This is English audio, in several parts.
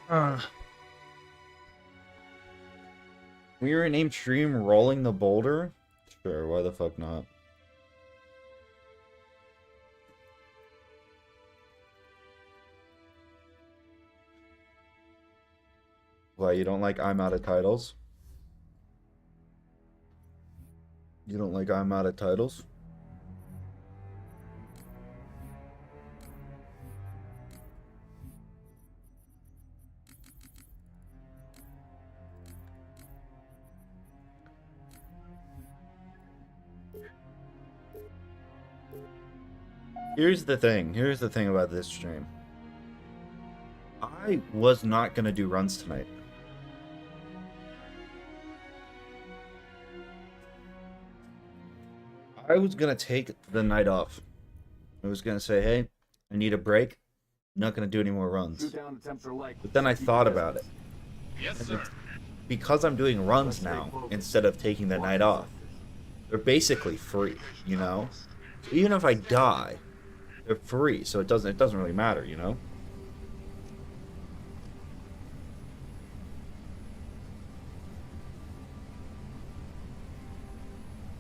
Uh, we were named stream Rolling the Boulder? Sure, why the fuck not? Why, you don't like I'm out of titles? You don't like I'm out of titles? Here's the thing about this stream. I was not gonna do runs tonight. I was gonna take the night off. I was gonna say, hey, I need a break. I'm not gonna do any more runs. But then I thought about it. Yes, sir. Because I'm doing runs now instead of taking the night off, they're basically free, you know? Even if I die, they're free, so it doesn't really matter, you know?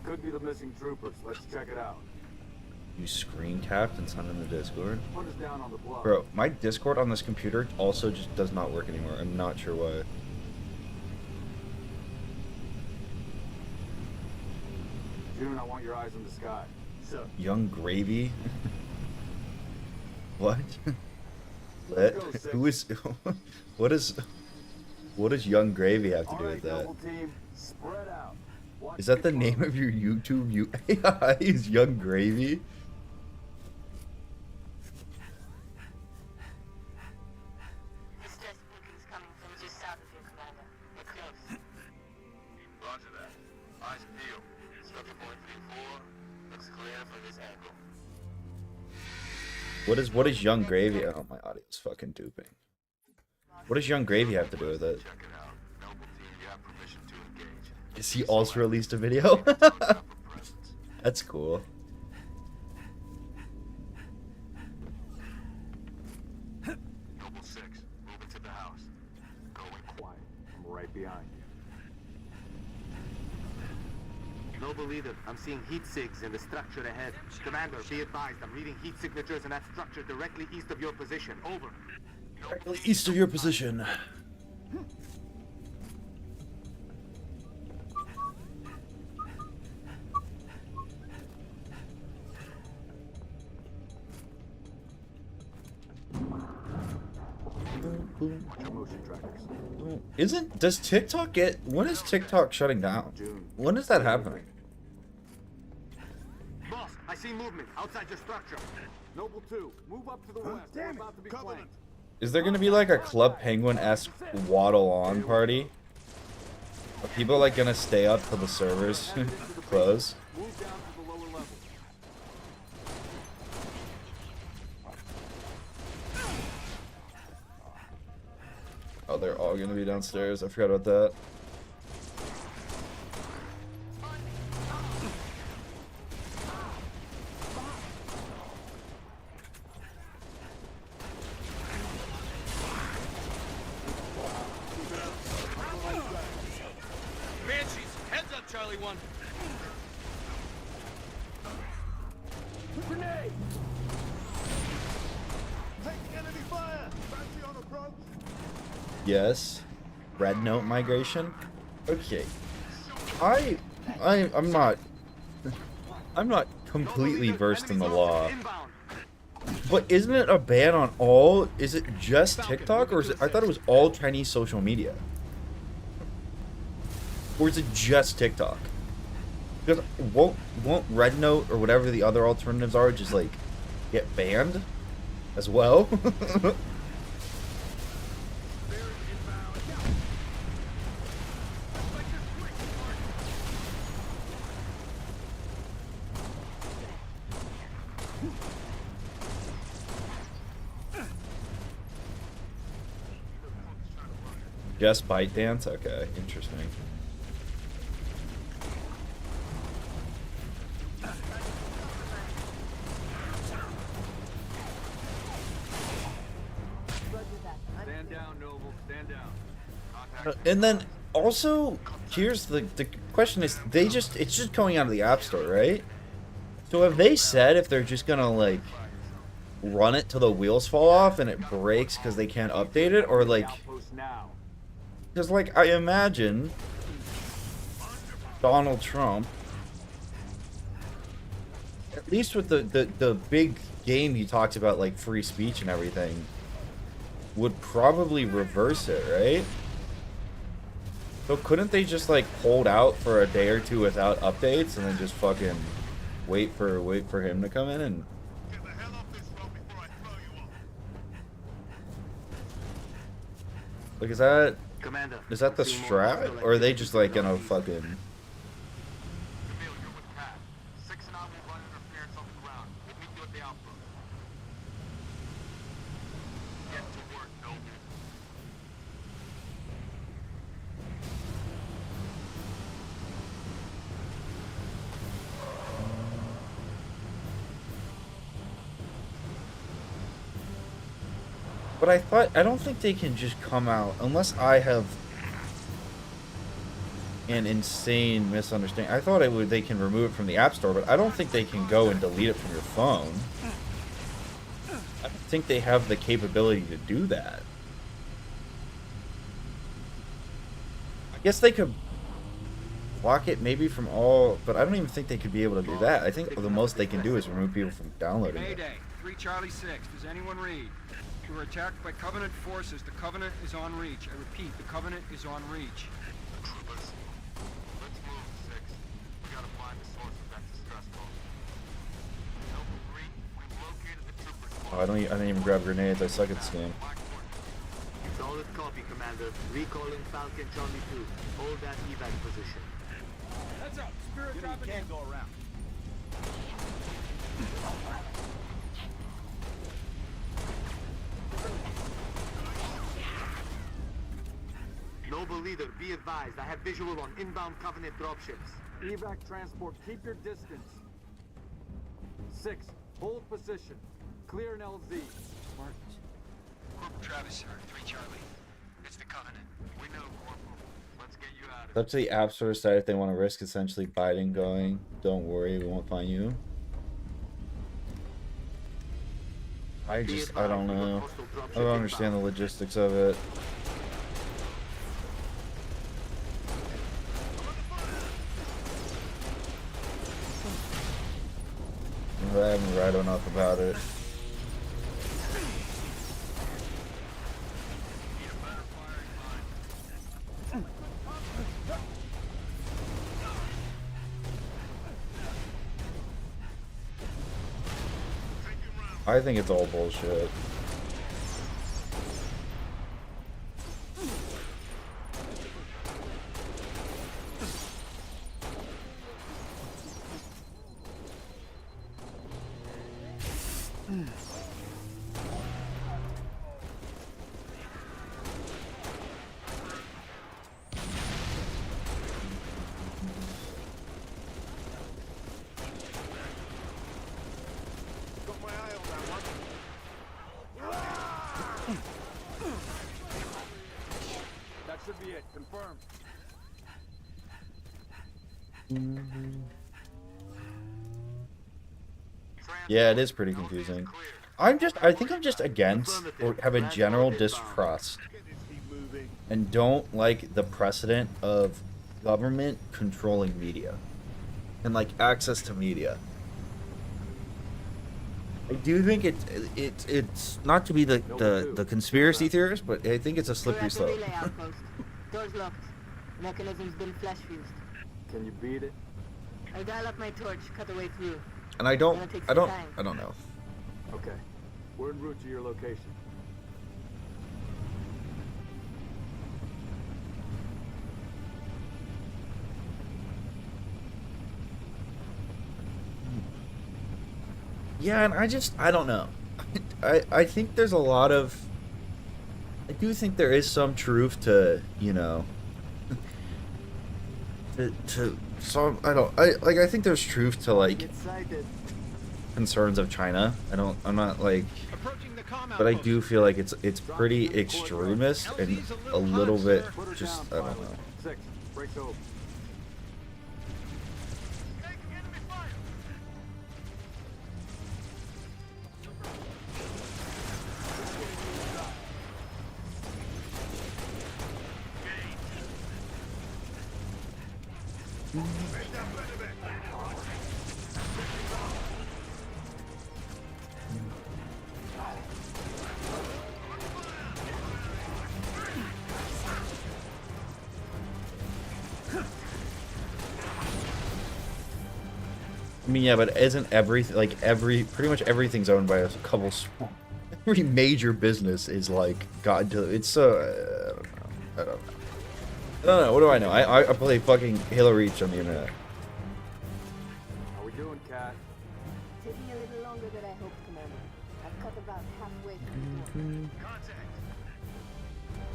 Could be the missing troopers. Let's check it out. You screen capped and sent in the Discord. Put us down on the block. Bro, my Discord on this computer also just does not work anymore. I'm not sure why. June, I want your eyes on the sky. Sir. Young Gravy? What? Lit? Who is... what does Young Gravy have to do with that? Team, spread out. Is that the name of your YouTube AI? Is Young Gravy? Roger that. Eyes peeled. Structure point 3-4. Looks clear from this angle. What is Young Gravy? Oh, my audio's fucking duping. What does Young Gravy have to do with it? Check it out. Noble team, you have permission to engage. Is he also released a video? That's cool. Noble 6, move into the house. Going Quiet. I'm right behind you. Noble leader, I'm seeing heat sigs in the structure ahead. Commander, be advised, I'm reading heat signatures in that structure directly east of your position. Over. Directly east of your position. Watch your motion trackers. Does TikTok get, when is TikTok shutting down? When is that happening? Boss, I see movement outside your structure. Noble 2, move up to the west. We're about to be flanked. Is there gonna be like a Club Penguin-esque waddle on party? Are people like gonna stay up till the servers close? Move down to the lower level. Oh, they're all gonna be downstairs. I forgot about that. Banshees, heads up, Charlie 1. Grenade! Taking enemy fire! Fancy on approach? Yes. Red Note migration? Okay. I'm not completely versed in the law. But isn't it a ban on all? Is it just TikTok, or is it? I thought it was all Chinese social media. Or is it just TikTok? Because won't Red Note or whatever the other alternatives are just like get banned as well? Just bite dance? Okay, interesting. Stand down, Noble. Stand down. And then also, here's the question is, it's just going out of the App Store, right? So have they said if they're just gonna like run it till the wheels fall off and it breaks because they can't update it, or like, Outpost now. because like I imagine Donald Trump, at least with the big game he talked about, like free speech and everything, would probably reverse it, right? So couldn't they just like hold out for a day or two without updates and then just fucking wait for him to come in and Get the hell off this road before I throw you off. like Commander. is that the strat, or are they just like gonna fucking? Camille, you're with Pat. 6 and I will run interference on the ground. We'll meet you at the outpost. Get to work, Noble. But I don't think they can just come out unless I have an insane misunderstanding. I thought they can remove it from the App Store, but I don't think they can go and delete it from your phone. I don't think they have the capability to do that. I guess they could block it maybe from all, but I don't even think they could be able to do that. I think the most they can do is remove people from downloading it. Mayday, 3 Charlie 6. Does anyone read? We were attacked by Covenant forces. The Covenant is on reach. I repeat, the Covenant is on reach. Troopers, let's move, 6. We gotta find the source of that distress call. Noble 3, we've located the trooper squad. Oh, I didn't even grab grenades. I suck at this game. My coordinates. Solid copy, Commander. Recalling Falcon Charlie 2. Hold that evac position. Heads up. Spirit dropping in. Go around. Noble leader, be advised. I have visual on inbound Covenant dropships. Evac transport, keep your distance. 6, hold position. Clear an LZ. Corporal Travis, sir. 3 Charlie. It's the Covenant. We know, Corporal. Let's get you out of It's up to the App Store to decide if they want to risk essentially Biden going, don't worry, we won't find you. I don't know. I don't understand the logistics of it. I haven't read enough about it. I think it's all bullshit. Got my eye on that one. That should be it. Confirmed. Yeah, it is pretty confusing. I think I'm just against, or have a general distrust, and don't like the precedent of government controlling media and like access to media. I do think it's not to be the conspiracy theorist, but I think it's a slippery slope. Relay outpost. Doors locked. Mechanism's been flash fused. Can you beat it? I dial up my torch, cut the way through. And I don't know. Okay. We're en route to your location. Yeah, and I don't know. I think there's a lot of, I do think there is some truth to, you know, to some, I think there's truth to like Get sighted. concerns of China. I'm not like, Approaching the but I do feel like it's pretty extremist and a little bit just I don't know. 6, breaks over. I mean, yeah, but isn't everything like pretty much everything's owned by a couple small. Every major business is like gotten to it's so I don't know. I don't know. What do I know? I play fucking Halo Reach on the internet. How we doing, Cat? Taking a little longer than I hoped, Commander. I've cut about halfway through.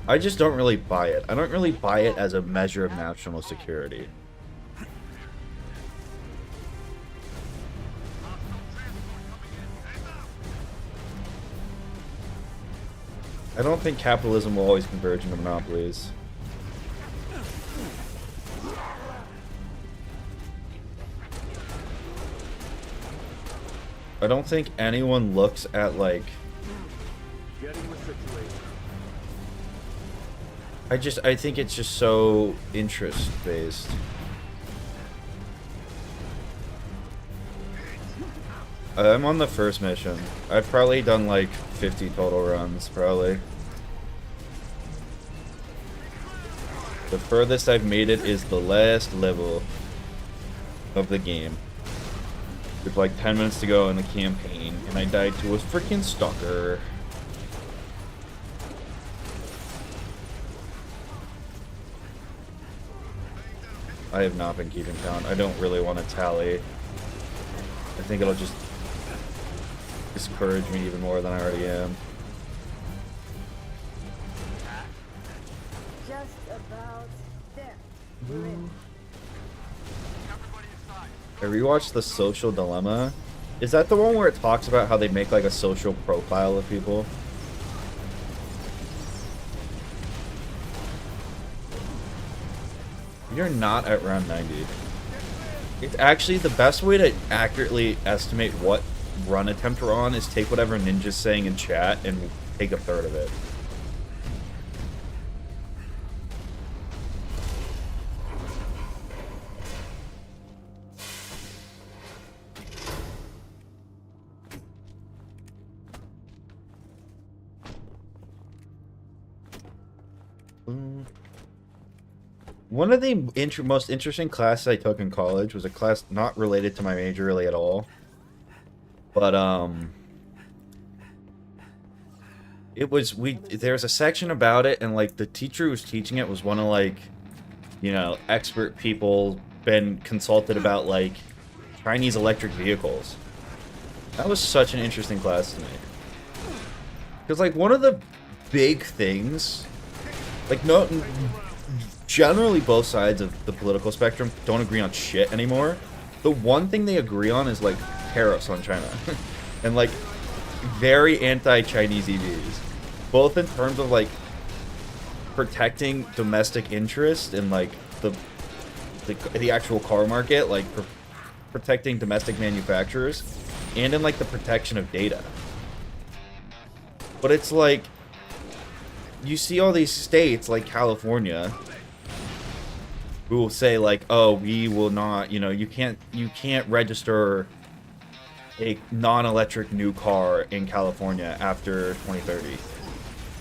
I just don't really buy it. I don't really buy it as a measure of national security. I don't think capitalism will always converge into monopolies. I don't think anyone looks at like Getting the situation. I think it's just so interest based. I'm on the first mission. I've probably done like 50 total runs, probably. The furthest I've made it is the last level of the game. With like 10 minutes to go in the campaign, and I died to a freaking stalker. I have not been keeping count. I don't really want to tally. I think it'll just discourage me even more than I already am. Just about there. We're in. I rewatched The Social Dilemma. Is that the one where it talks about how they make like a social profile of people? You're not at round 90. It's actually the best way to accurately estimate what run attempt we're on is take whatever Ninja's saying in chat and take a third of it. One of the most interesting classes I took in college was a class not related to my major really at all. But, there's a section about it, and, like, the teacher who was teaching it was one of, like, you know, expert people, been consulted about, like, Chinese electric vehicles. That was such an interesting class to me. Because, like, one of the big things, like, no... Generally, both sides of the political spectrum don't agree on shit anymore. The one thing they agree on is, like, tariffs on China. And, like, very anti-Chinese EVs. Both in terms of, like, protecting domestic interest in, like, the actual car market, like, protecting domestic manufacturers, and in, like, the protection of data. But it's, like, you see all these states, like California, who will say like, oh, we will not, you know, you can't register a non-electric new car in California after 2030.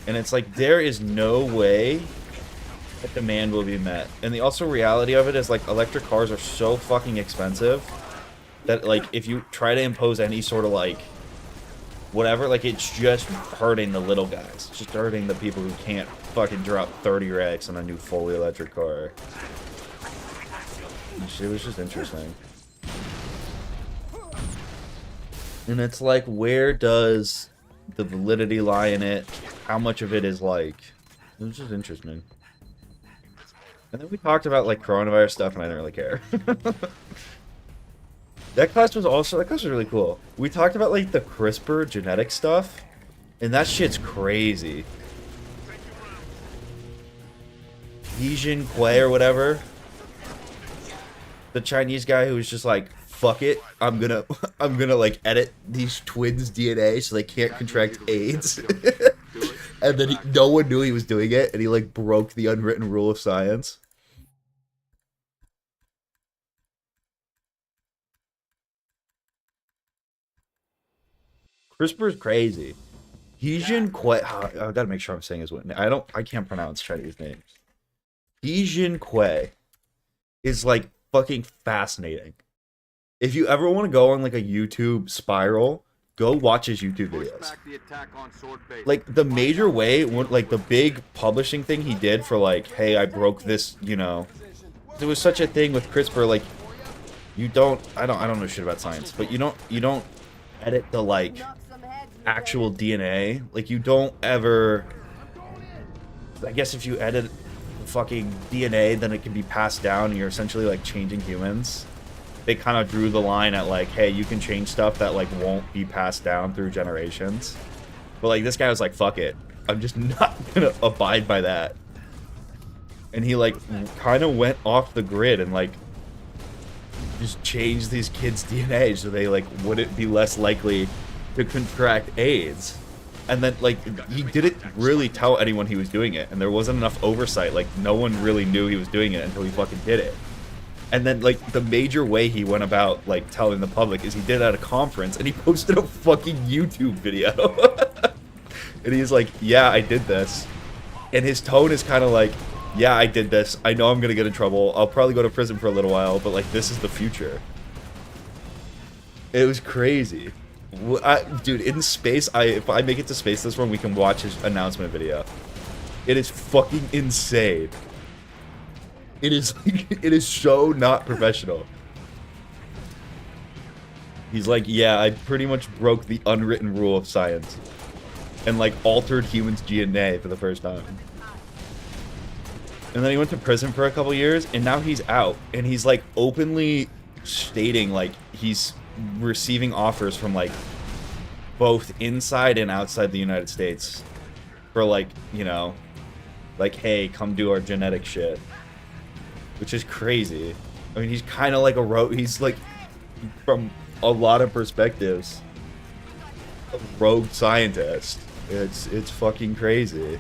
And it's like, there is no way that demand will be met. And the also reality of it is like, electric cars are so fucking expensive that like, if you try to impose any sort of like, whatever, like, it's just hurting the little guys. It's just hurting the people who can't fucking drop 30 racks on a new fully electric car. It was just interesting. And it's like, where does the validity lie in it? How much of it is like... It was just interesting. And then we talked about like coronavirus stuff and I didn't really care. That class was really cool. We talked about like the CRISPR genetic stuff. And that shit's crazy. He Jiankui or whatever. The Chinese guy who was just like, fuck it, I'm gonna like edit these twins' DNA so they can't contract AIDS. And then no one knew he was doing it, and he like broke the unwritten rule of science. CRISPR's crazy. He Jiankui. I gotta make sure I'm saying his name. I can't pronounce Chinese names. He Jiankui is like fucking fascinating. If you ever want to go on like a YouTube spiral, go watch his YouTube videos. Like the major way, like the big publishing thing he did for like, hey, I broke this, you know. There was such a thing with CRISPR, like you don't, I don't know shit about science, but you don't edit the like actual DNA. Like you don't ever, I guess if you edit the fucking DNA, then it can be passed down and you're essentially like changing humans. They kind of drew the line at like, hey, you can change stuff that like won't be passed down through generations. But like this guy was like, fuck it, I'm just not gonna abide by that. And he like kind of went off the grid and like just changed these kids' DNA so they like wouldn't be less likely to contract AIDS. And then like he didn't really tell anyone he was doing it, and there wasn't enough oversight. Like no one really knew he was doing it until he fucking did it. And then, like, the major way he went about, like, telling the public is he did it at a conference, and he posted a fucking YouTube video. And he's like, yeah, I did this. And his tone is kind of like, yeah, I did this. I know I'm gonna get in trouble. I'll probably go to prison for a little while, but, like, this is the future. It was crazy. Dude, in space, if I make it to space this one, we can watch his announcement video. It is fucking insane. It is so not professional. He's like, yeah, I pretty much broke the unwritten rule of science. And like altered humans' DNA for the first time. And then he went to prison for a couple years, and now he's out. And he's like openly stating like he's receiving offers from like both inside and outside the United States. For like, you know, like, hey, come do our genetic shit. Which is crazy. I mean, he's kind of like he's like, from a lot of perspectives, a rogue scientist. It's fucking crazy.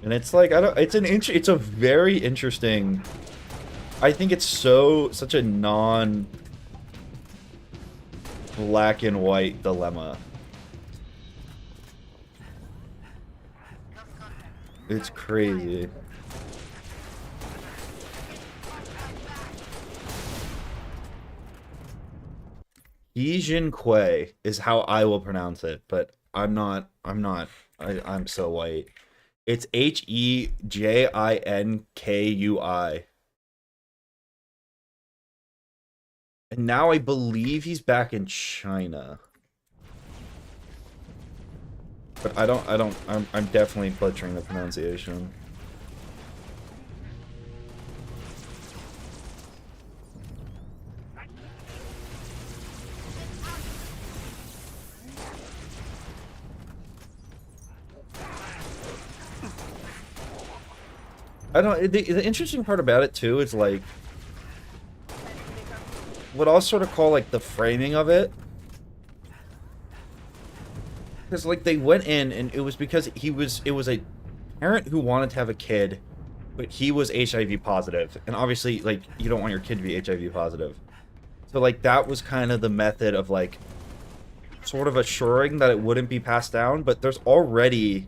And it's like, it's a very interesting, I think it's such a black and white dilemma. It's crazy. He Jiankui is how I will pronounce it, but I'm so white. It's Hejiankui. And now I believe he's back in China. But I'm definitely butchering the pronunciation. The interesting part about it too is like what I'll sort of call like the framing of it. Because like they went in and it was because it was a parent who wanted to have a kid, but he was HIV positive. And obviously like you don't want your kid to be HIV positive. So like that was kind of the method of like sort of assuring that it wouldn't be passed down, but there's already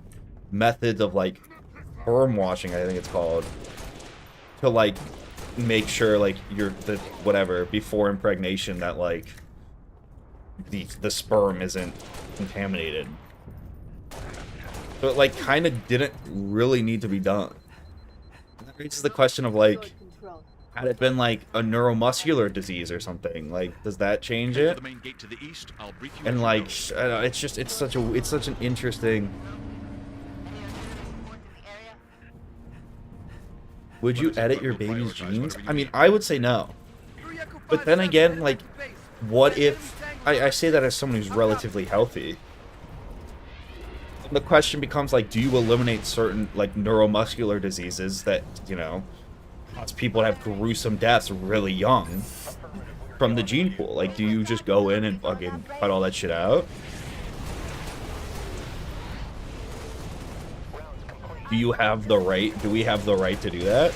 methods of like sperm washing, I think it's called, to like make sure like whatever before impregnation that like the sperm isn't contaminated. So it like kind of didn't really need to be done. And that raises the question of like, had it been like a neuromuscular disease or something, like does that change it? And like I don't know, it's such an interesting. Would you edit your baby's genes? I mean, I would say no. But then again, like, what if... I say that as someone who's relatively healthy. The question becomes, like, do you eliminate certain, like, neuromuscular diseases that, you know, cause people to have gruesome deaths really young from the gene pool? Like, do you just go in and fucking cut all that shit out? Do you have the right? Do we have the right to do that?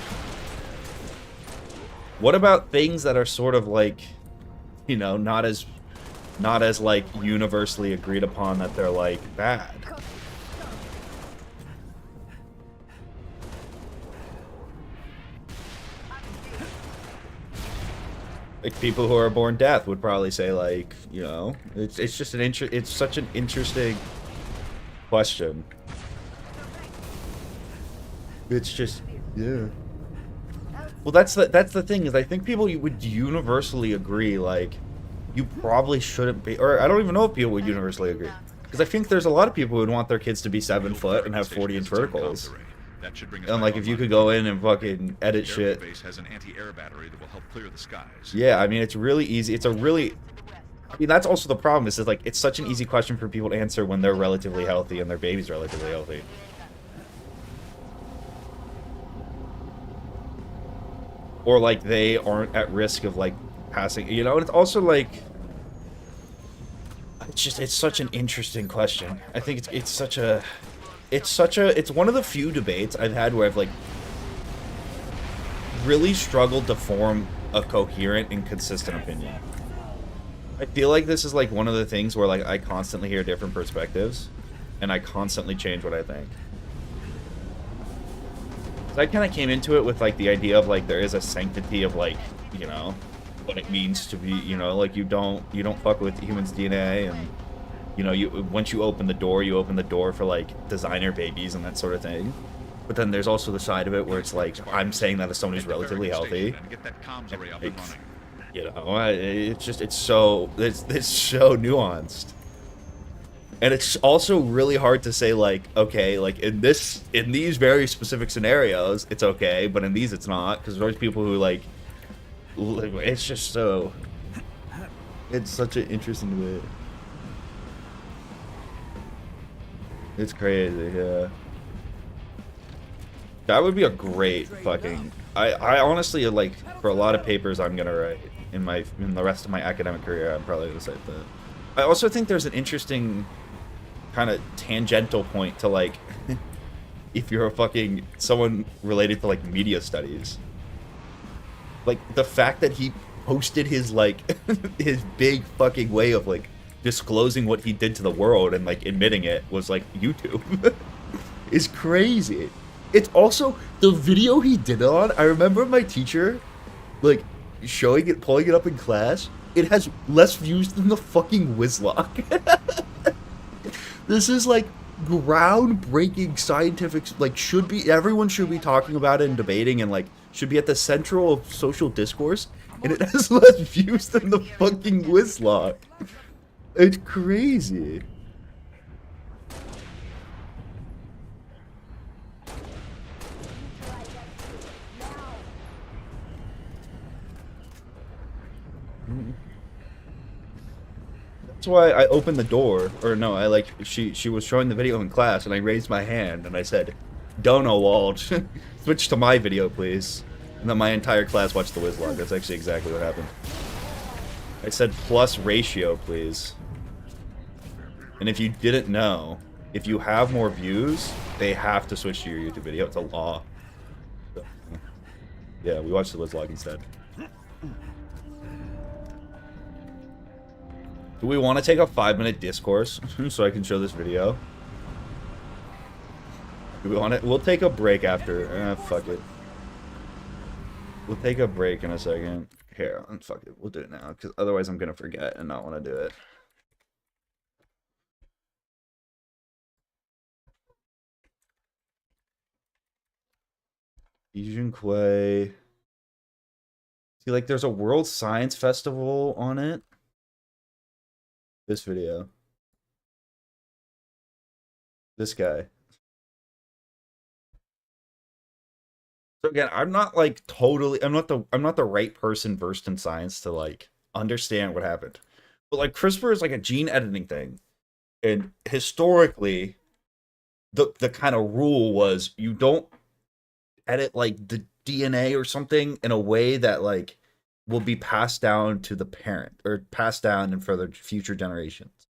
What about things that are sort of like, you know, not as like universally agreed upon that they're like bad? Like people who are born deaf would probably say, like, you know, it's just it's such an interesting question. It's just, yeah. Well, that's the thing, is I think people would universally agree, like, you probably shouldn't be, or I don't even know if people would universally agree, because I think there's a lot of people who would want their kids to be 7 foot and have 40-inch verticals. And like, if you could go in and fucking edit shit. Has an anti-air battery that will help clear the skies. Yeah, I mean, it's really easy. It's a really, I mean, that's also the problem, is that, like, it's such an easy question for people to answer when they're relatively healthy and their baby's relatively healthy. Or, like, they aren't at risk of, like, passing, you know? And it's also, like, it's such an interesting question. I think it's one of the few debates I've had where I've, like, really struggled to form a coherent and consistent opinion. I feel like this is, like, one of the things where, like, I constantly hear different perspectives, and I constantly change what I think. So I kind of came into it with, like, the idea of, like, there is a sanctity of, like, you know, what it means to be, you know, like, you don't fuck with humans' DNA, and, you know, once you open the door for, like, designer babies and that sort of thing. But then there's also the side of it where it's like, I'm saying that as someone who's relatively healthy. You know, it's so nuanced. And it's also really hard to say, like, okay, like, in these very specific scenarios, it's okay, but in these it's not, because there's people who, like, it's just so, it's such an interesting debate. It's crazy, yeah. That would be a great fucking, I honestly, like, for a lot of papers I'm gonna write in the rest of my academic career, I'm probably gonna cite that. I also think there's an interesting kind of tangential point to, like, if you're a fucking someone related to, like, media studies, like, the fact that he posted his, like, his big fucking way of, like, disclosing what he did to the world and, like, admitting it was, like, YouTube is crazy. It's also the video he did it on. I remember my teacher, like, pulling it up in class. It has less views than the fucking Whizlock. This is, like, groundbreaking scientific, like, everyone should be talking about it and debating, and, like, should be at the central of social discourse, and it has less views than the fucking Whizlock. It's crazy. That's why I opened the door, or no, I, like, she was showing the video in class, and I raised my hand, and I said, "Dono Wald, switch to my video, please." And then my entire class watched the Whizlog. That's actually exactly what happened. I said, "Plus ratio, please." And if you didn't know, if you have more views, they have to switch to your YouTube video. It's a law. So, yeah, we watched the Whizlog instead. Do we want to take a 5-minute discourse so I can show this video? Do we want it? We'll take a break after. Fuck it. We'll take a break in a second. Here, fuck it. We'll do it now, because otherwise I'm going to forget and not want to do it. He Jiankui. See, like, there's a World Science Festival on it. This video. This guy. So again, I'm not like totally I'm not the right person versed in science to like understand what happened. But like CRISPR is like a gene editing thing. And historically the kind of rule was you don't edit like the DNA or something in a way that like will be passed down to the parent or passed down in further future generations.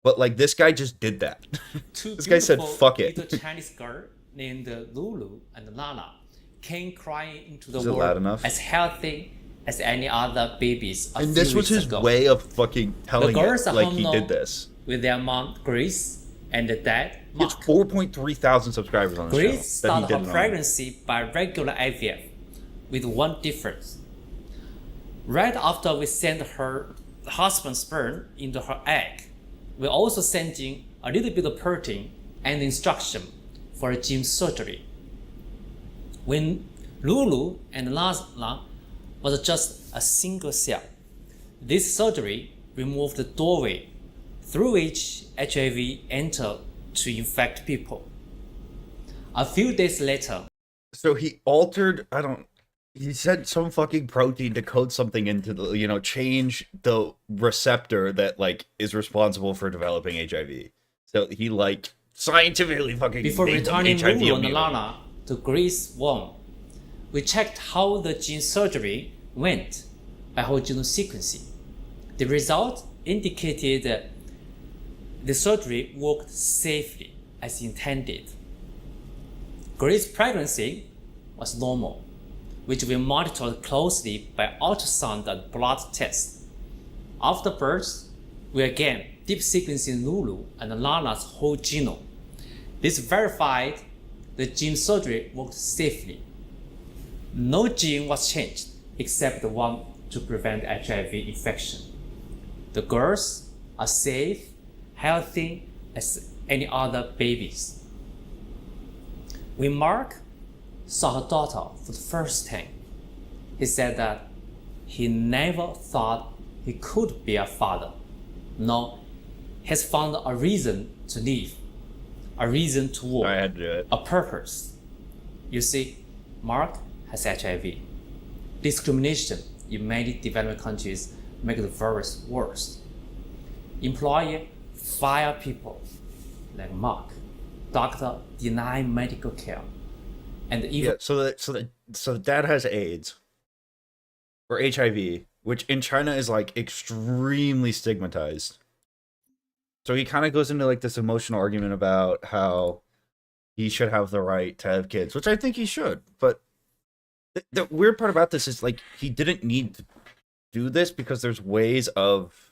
But like this guy just did that. Two This guy said, beautiful "Fuck it." little Chinese girl named Lulu and Lana came crying into the Is it loud world enough? as healthy as any other babies. And this was his way of fucking telling girls it are like home he now did this. with their mom Grace and dad He has Mark. 4.3 thousand subscribers on the Grace channel. That he started her didn't own. pregnancy by regular IVF, with one difference. Right after we sent her husband's sperm into her egg, we also sent in a little bit of protein and instruction for a gene surgery. When Lulu and Lana was just a single cell, this surgery removed the doorway through which HIV entered to infect people. A few days later, So he altered, he sent some fucking protein to code something into the, change the receptor that like is responsible for developing HIV. So he like scientifically fucking before made them returning HIV Lulu and immune. Lana to Grace's womb, we checked how the gene surgery went by whole genome sequencing. The result indicated that the surgery worked safely as intended. Grace's pregnancy was normal, which we monitored closely by ultrasound and blood tests. After birth, we again deep sequencing Lulu and Lana's whole genome. This verified the gene surgery worked safely. No gene was changed except the one to prevent HIV infection. The girls are safe, healthy as any other babies. When Mark saw her daughter for the first time, he said that he never thought he could be a father. No, he has found a reason to live, a reason to work, I had to do it. a purpose. You see, Mark has HIV. Discrimination in many developing countries make the virus worse. Employer fire people like Mark. Doctor deny medical care. And even Yeah, so the dad has AIDS or HIV, which in China is like extremely stigmatized. So he kind of goes into like this emotional argument about how he should have the right to have kids, which I think he should. But the weird part about this is like he didn't need to do this because there's ways of,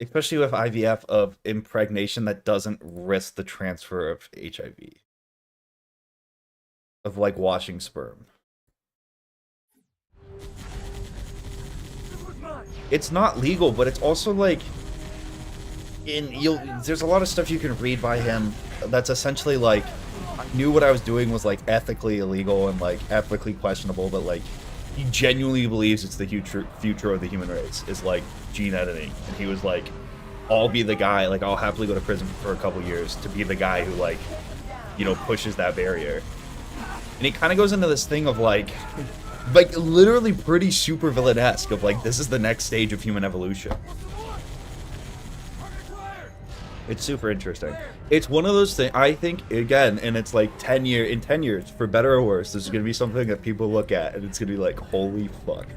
especially with IVF, of impregnation that doesn't risk the transfer of HIV. Of like washing sperm. It's not legal, but it's also like there's a lot of stuff you can read by him that's essentially like I knew what I was doing was like ethically illegal and like ethically questionable, but like he genuinely believes it's the future of the human race is like gene editing, and he was like, I'll be the guy, like I'll happily go to prison for a couple years to be the guy who like pushes that barrier. And he kind of goes into this thing of like literally pretty super villain-esque of like this is the next stage of human evolution. It's super interesting. It's one of those things, I think, again, and it's like in 10 years, for better or worse, this is going to be something that people look at and it's going to be like, holy fuck.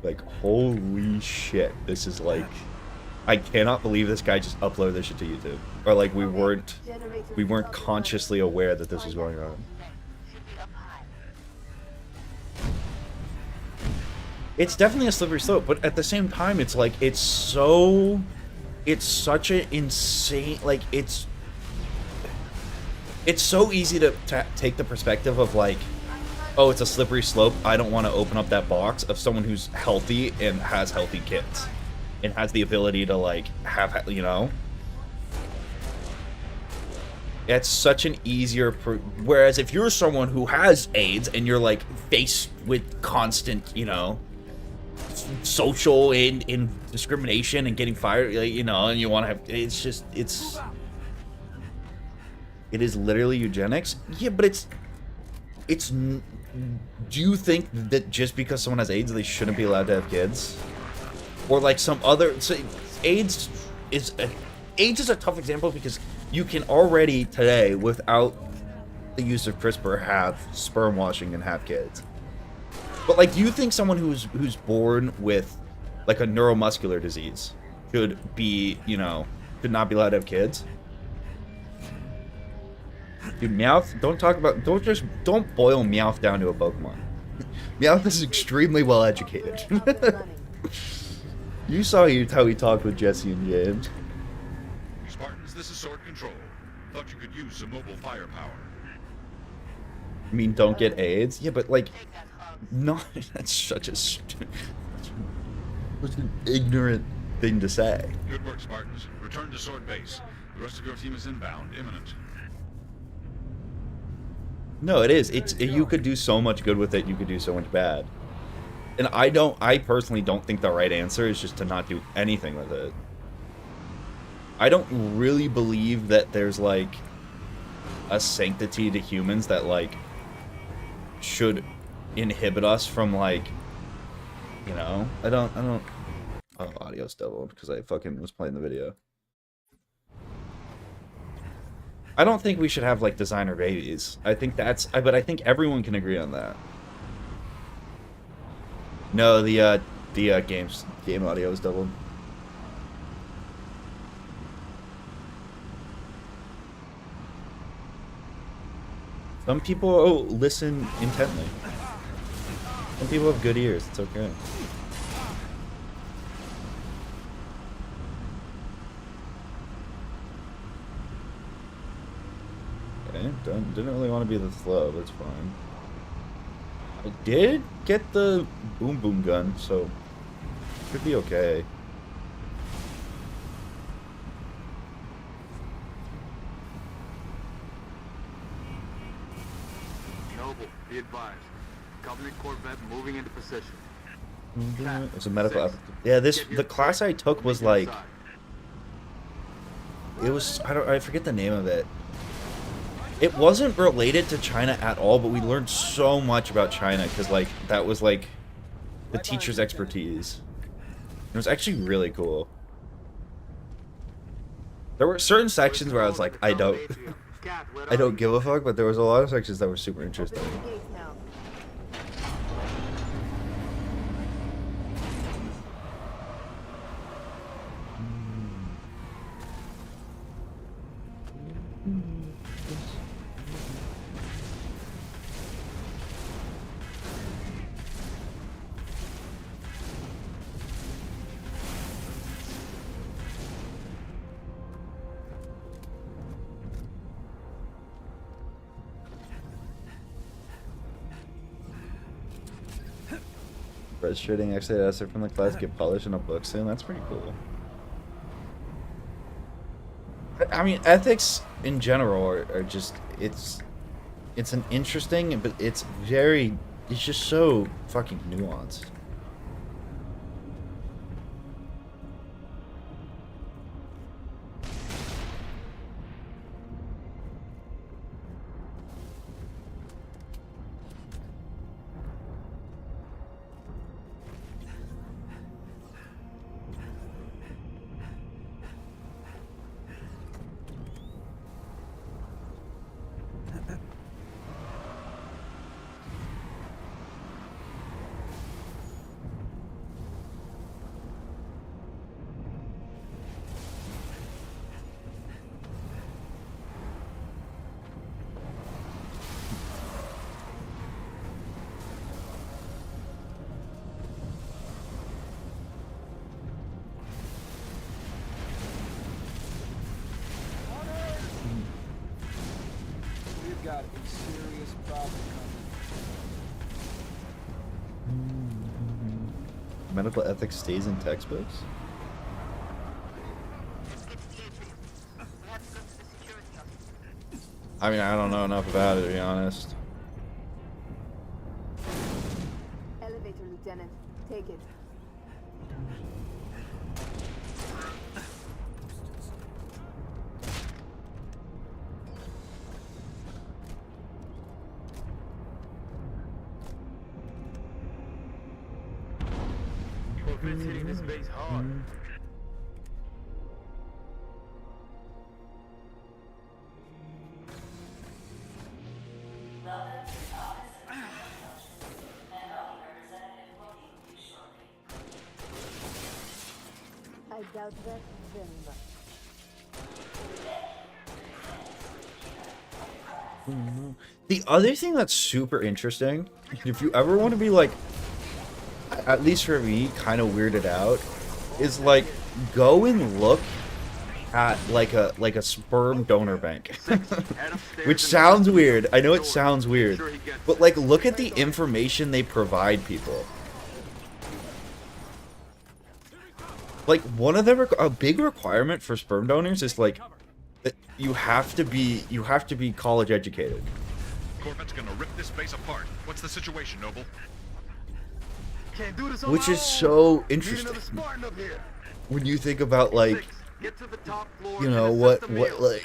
Like, holy shit. This is like, I cannot believe this guy just uploaded this shit to YouTube. Or like we weren't consciously aware that this was going on. It's definitely a slippery slope, but at the same time, it's like, it's such an insane, like, it's so easy to take the perspective of like, oh, it's a slippery slope, I don't want to open up that box, of someone who's healthy and has healthy kids and has the ability to like have, it's such an easier whereas if you're someone who has AIDS and you're like faced with constant social and discrimination and getting fired, and you want to have, it is literally eugenics. Yeah, but it's. Do you think that just because someone has AIDS, they shouldn't be allowed to have kids? Or like some other. So AIDS is a tough example because you can already today, without the use of CRISPR, have sperm washing and have kids. But like, do you think someone who's born with like a neuromuscular disease should be, you know, should not be allowed to have kids? Dude, Meowth, don't boil Meowth down to a Pokemon. Meowth is extremely well educated. You saw how he talked with Jesse and James. Spartans, this is Sword Control. Thought you could use some mobile firepower. I mean, don't get AIDS? Yeah, but like, no, that's such an ignorant thing to say. Good work, Spartans. Return to Sword Base. The rest of your team is inbound, imminent. No, it is. You could do so much good with it. You could do so much bad. And I personally don't think the right answer is just to not do anything with it. I don't really believe that there's like a sanctity to humans that like should inhibit us from like, you know, I don't. Oh, audio's doubled because I fucking was playing the video. I don't think we should have like designer babies. I think but I think everyone can agree on that. No, the game audio is doubled. Some people listen intently. Some people have good ears. It's okay. Okay, didn't really want to be this low, but it's fine. I did get the boom boom gun, so should be okay. Noble, be advised. Covenant Corvette moving into position. It's a medical. Yeah, the class I took was like, it was I forget the name of it. It wasn't related to China at all, but we learned so much about China because like that was like the teacher's expertise. It was actually really cool. There were certain sections where I was like, I don't give a fuck, but there was a lot of sections that were super interesting. Frustrating actually essay from the class get polished in a book soon. That's pretty cool. I mean, ethics in general are just it's an interesting, but it's just so fucking nuanced. Got a serious problem coming. Medical ethics stays in textbooks? I mean, I don't know enough about it, to be honest. Elevator, Lieutenant. Take it. Sperm's hitting this base hard. I doubt that very much. The other thing that's super interesting, if you ever want to be like, at least for me, kind of weirded out, is like go and look at like a sperm donor bank, which sounds weird. I know it sounds weird, but like look at the information they provide people. Like one of the a big requirement for sperm donors is like that you have to be college educated. Corvette's gonna rip this base apart. What's the situation, Noble? Can't do this on Which my is own. so Need interesting another Spartan up here. when you think about like, Get to the top floor you and know, assess what the meals.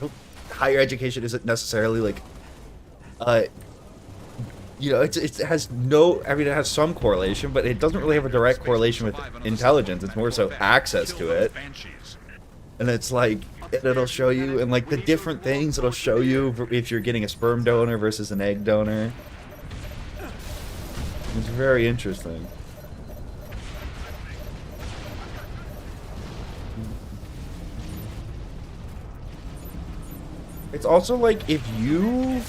like higher education isn't necessarily like you know, it has no, I mean, it has some correlation, but it doesn't really have a direct correlation with intelligence. It's more so access to it. And it's like, it'll show you, and like the different things it'll show you if you're getting a sperm donor versus an egg donor. It's very interesting. It's also like if you,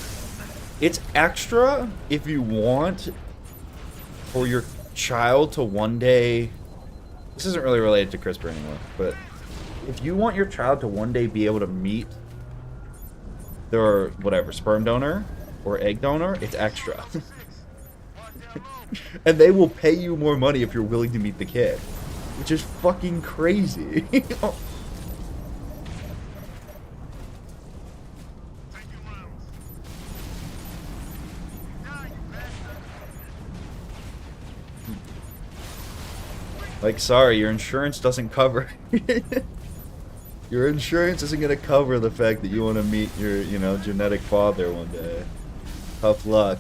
it's extra if you want for your child to one day, this isn't really related to CRISPR anymore, but if you want your child to one day be able to meet their whatever sperm donor or egg donor, it's extra. And they will pay you more money if you're willing to meet the kid, which is fucking crazy. Like, sorry, your insurance doesn't cover. Your insurance isn't gonna cover the fact that you want to meet your, you know, genetic father one day. Tough luck.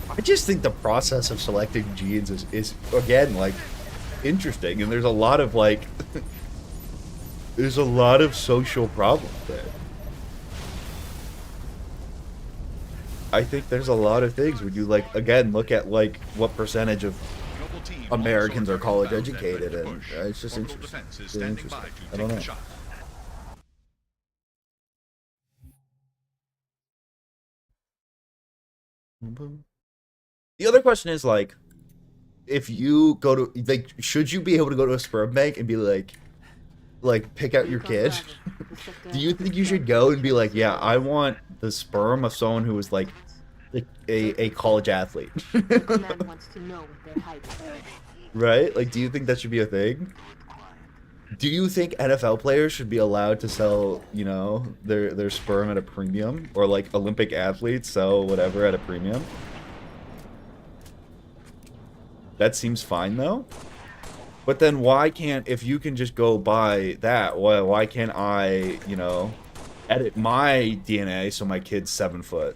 I just think the process of selecting genes is again, like, interesting, and there's a lot of, like, there's a lot of social problems there. I think there's a lot of things when you, like, again, look at, like, what percentage of Americans are college educated, and it's just interesting. It's interesting. I don't know. The other question is, like, if you go to, like, should you be able to go to a sperm bank and be like pick out your kid? Do you think you should go and be like, yeah, I want the sperm of someone who was like a college athlete? Man wants to know what they're hiding. Right? Like, do you think that should be a thing? Do you think NFL players should be allowed to sell, you know, their sperm at a premium? Or like Olympic athletes sell whatever at a premium? That seems fine though. But then why can't, if you can just go buy that, why can't I, you know, edit my DNA so my kid's 7 foot?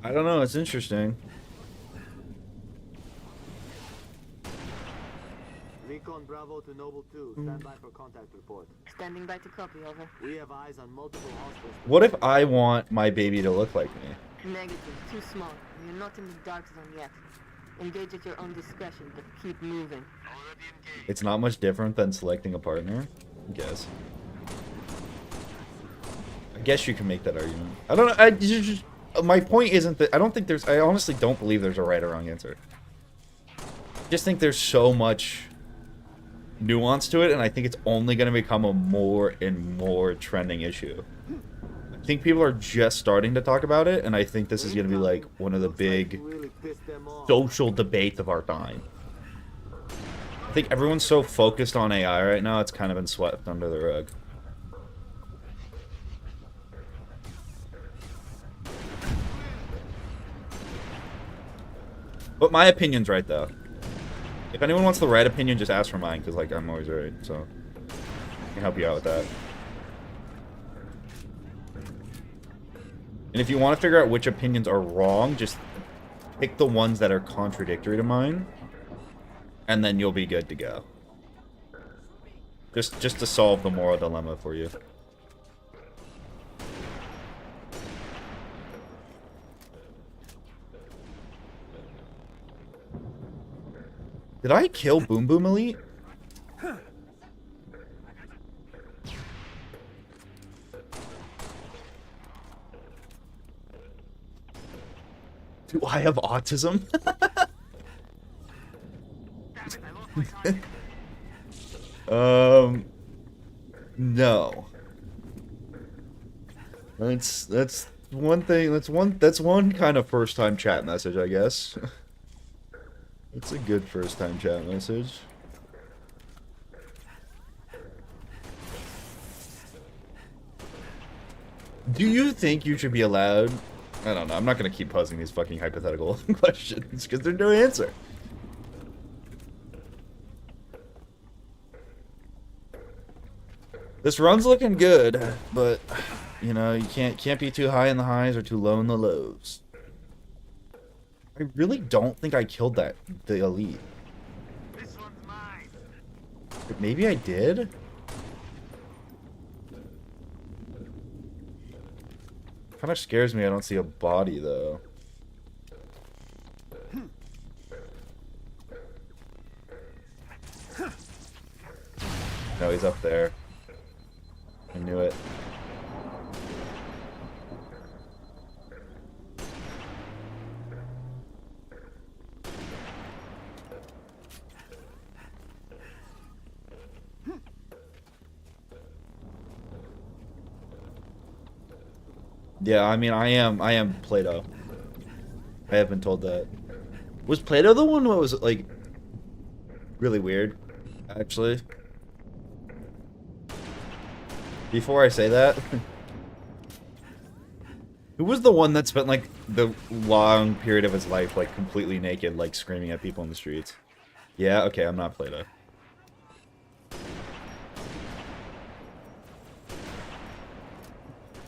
I don't know, it's interesting. Recon Bravo to Noble 2. Stand by for contact report. Standing by to copy, over. We have eyes on multiple hostiles. What if I want my baby to look like me? Negative. Too small. You're not in the dark zone yet. Engage at your own discretion, but keep moving. It's not much different than selecting a partner, I guess. I guess you can make that argument. I don't know. My point isn't that I don't think there's. I honestly don't believe there's a right or wrong answer. I just think there's so much nuance to it, and I think it's only going to become a more and more trending issue. I think people are just starting to talk about it, and I think this is going to be like one of the big social debates of our time. I think everyone's so focused on AI right now, it's kind of been swept under the rug. But my opinion's right, though. If anyone wants the right opinion, just ask for mine, because, like, I'm always right, so I can help you out with that. And if you want to figure out which opinions are wrong, just pick the ones that are contradictory to mine, and then you'll be good to go. Just to solve the moral dilemma for you. Did I kill Boom Boom Elite? Do I have autism? No. That's one thing. That's one kind of first time chat message, I guess. It's a good first time chat message. Do you think you should be allowed? I don't know. I'm not going to keep posing these fucking hypothetical questions because there's no answer. This run's looking good, but you know, you can't be too high in the highs or too low in the lows. I really don't think I killed the elite. This one's mine. But maybe I did? Kind of scares me I don't see a body, though. No, he's up there. I knew it. Yeah, I mean, I am Plato. I have been told that. Was Plato the one that was, like, really weird, actually? Before I say that, who was the one that spent, like, the long period of his life, like, completely naked, like, screaming at people in the streets? Yeah, okay, I'm not Plato.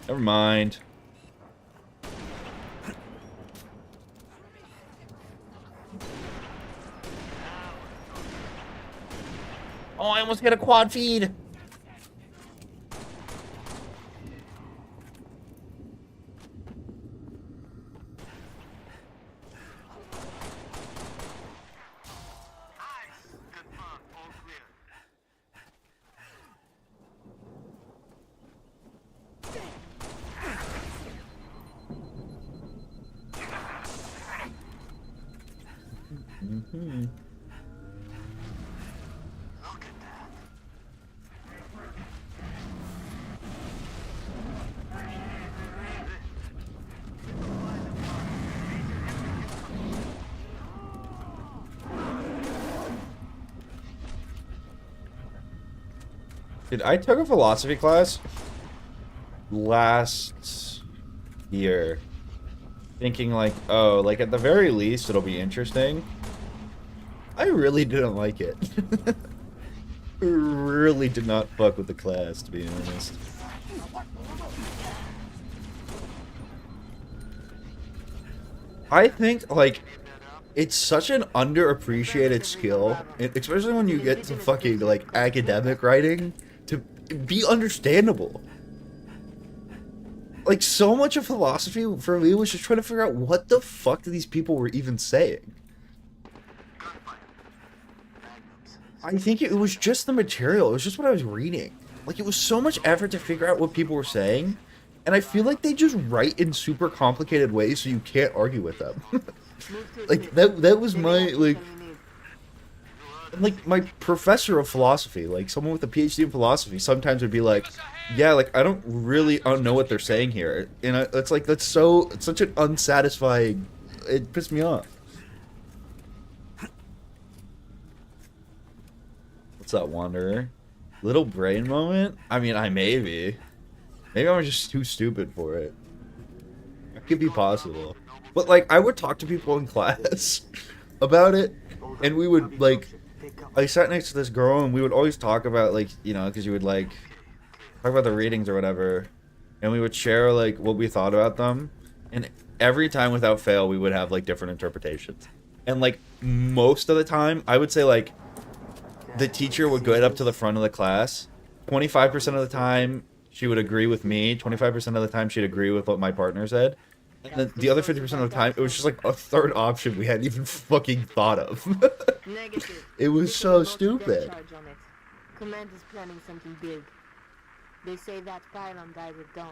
Never mind. Oh, I almost hit a quad feed. Mm-hmm. Dude, I took a philosophy class last year thinking like, oh, like at the very least it'll be interesting. I really didn't like it. Really did not fuck with the class, to be honest. I think, like, it's such an underappreciated skill, especially when you get to fucking, like, academic writing, to be understandable. Like, so much of philosophy for me was just trying to figure out what the fuck these people were even saying. I think it was just the material. It was just what I was reading. Like, it was so much effort to figure out what people were saying, and I feel like they just write in super complicated ways so you can't argue with them. Like, that was my, like... Like, my professor of philosophy, like, someone with a PhD in philosophy, sometimes would be like, yeah, like, I don't really know what they're saying here. And it's like, it's such an unsatisfying, it pissed me off. What's that, Wanderer? Little brain moment? I mean, maybe I'm just too stupid for it. It could be possible. But, like, I would talk to people in class about it, and we would, like, I sat next to this girl, and we would always talk about, like, you know, because you would, like, talk about the readings or whatever, and we would share, like, what we thought about them, and every time without fail, we would have, like, different interpretations. And, like, most of the time, I would say, like, the teacher would get up to the front of the class. 25% of the time, she would agree with me. 25% of the time, she'd agree with what my partner said. And then the other 50% of the time, it was just like a third option we hadn't even fucking thought of. Negative. It was so stupid. Command is planning something big. They say that pylon dies at dawn.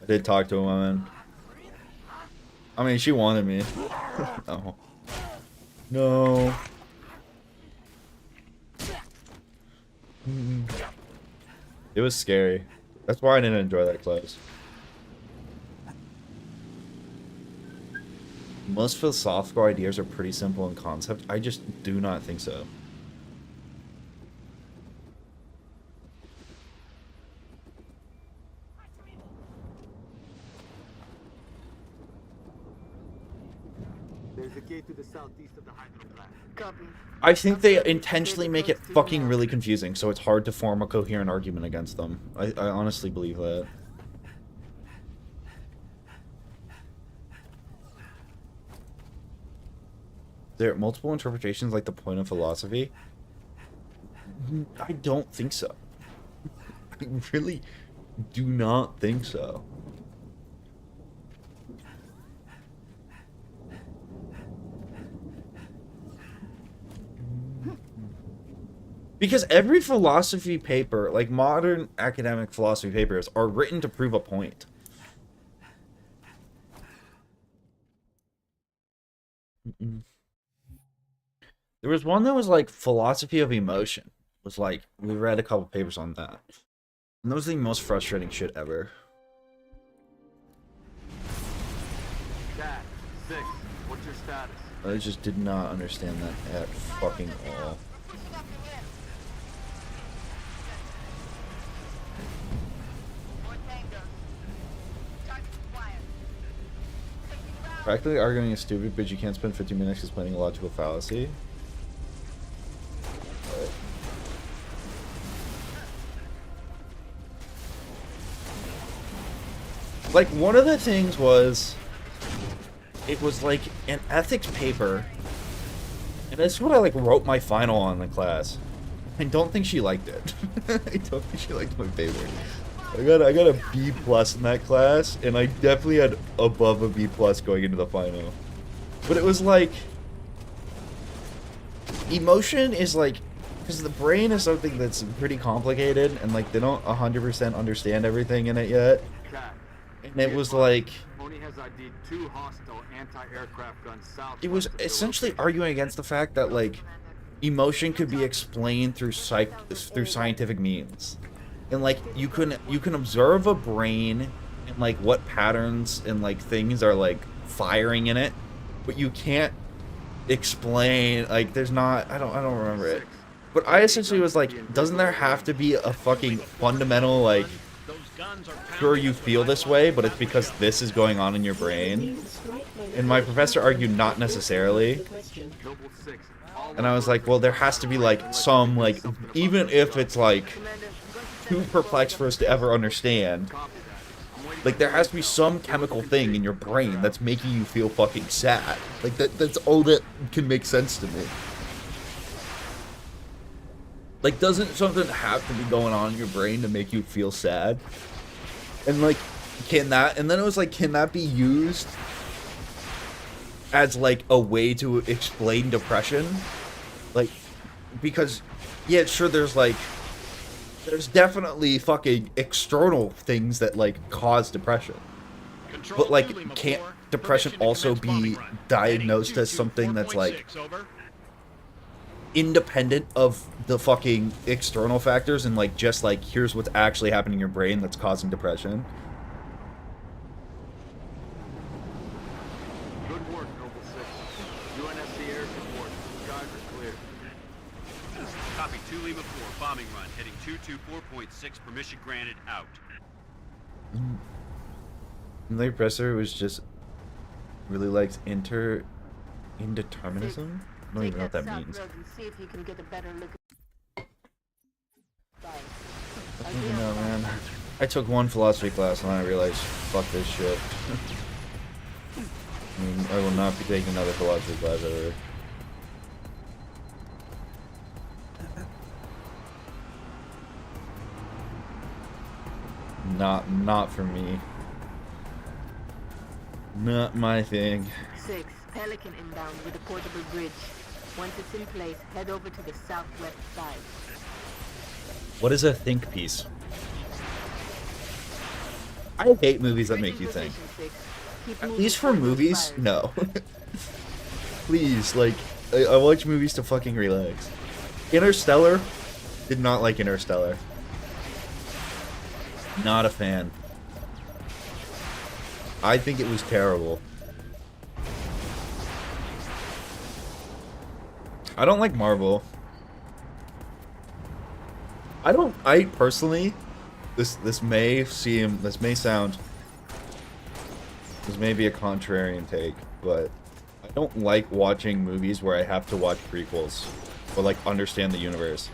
I did talk to a woman. I mean, she wanted me. Oh. No. It was scary. That's why I didn't enjoy that class. Most philosophical ideas are pretty simple in concept. I just do not think so. There's a gate to the southeast of the hydro plant. Copy. I think they intentionally make it fucking really confusing, so it's hard to form a coherent argument against them. I honestly believe that. There are multiple interpretations, like the point of philosophy. I don't think so. I really do not think so. Because every philosophy paper, like modern academic philosophy papers, are written to prove a point. There was one that was like philosophy of emotion. It was like, we read a couple papers on that. And that was the most frustrating shit ever. Cat, 6, what's your status? I just did not understand that at fucking all. Practically arguing is stupid, but you can't spend 50 minutes explaining a logical fallacy. Like, one of the things was, it was like an ethics paper, and that's what I like wrote my final on in class. I don't think she liked it. I don't think she liked my paper. I got a B plus in that class, and I definitely had above a B plus going into the final. But it was like, emotion is like, because the brain is something that's pretty complicated, and like they don't 100% understand everything in it yet. Cat. And it was like, Oni has ID'd 2 hostile anti-aircraft guns south. it was essentially arguing against the fact that like emotion could be explained through scientific means. And like you can observe a brain and like what patterns and like things are like firing in it, but you can't explain, like there's not, I don't remember it. But I essentially was like, doesn't there have to be a fucking fundamental like, sure you feel this way, but it's because this is going on in your brain? And my professor argued not necessarily. And I was like, well, there has to be like some like, even if it's like too perplexed for us to ever understand, like there has to be some chemical thing in your brain that's making you feel fucking sad. Like that's all that can make sense to me. Like, doesn't something have to be going on in your brain to make you feel sad? And like, can that, and then it was like, can that be used as like a way to explain depression? Like, because, yeah, sure, there's definitely fucking external things that like cause depression. But like, can't depression also be diagnosed as something that's like independent of the fucking external factors and like just like here's what's actually happening in your brain that's causing depression. Good work, Noble 6. UNSC air support. Skies are clear. Copy 2 Lima 4, bombing run, heading 224.6, permission granted, out. The professor was just really likes indeterminism? I don't even know what that means. See if you can get a better look at I don't even know, man. I took one philosophy class and I realized, fuck this shit. I mean, I will not be taking another philosophy class ever. Not for me. Not my thing. 6. Pelican inbound with a portable bridge. Once it's in place, head over to the southwest side. What is a think piece? I hate movies that make you think. At least for movies, no. Please, like, I watch movies to fucking relax. Interstellar, did not like Interstellar. Not a fan. I think it was terrible. I don't like Marvel. I personally, this may be a contrarian take, but I don't like watching movies where I have to watch prequels or like understand the universe.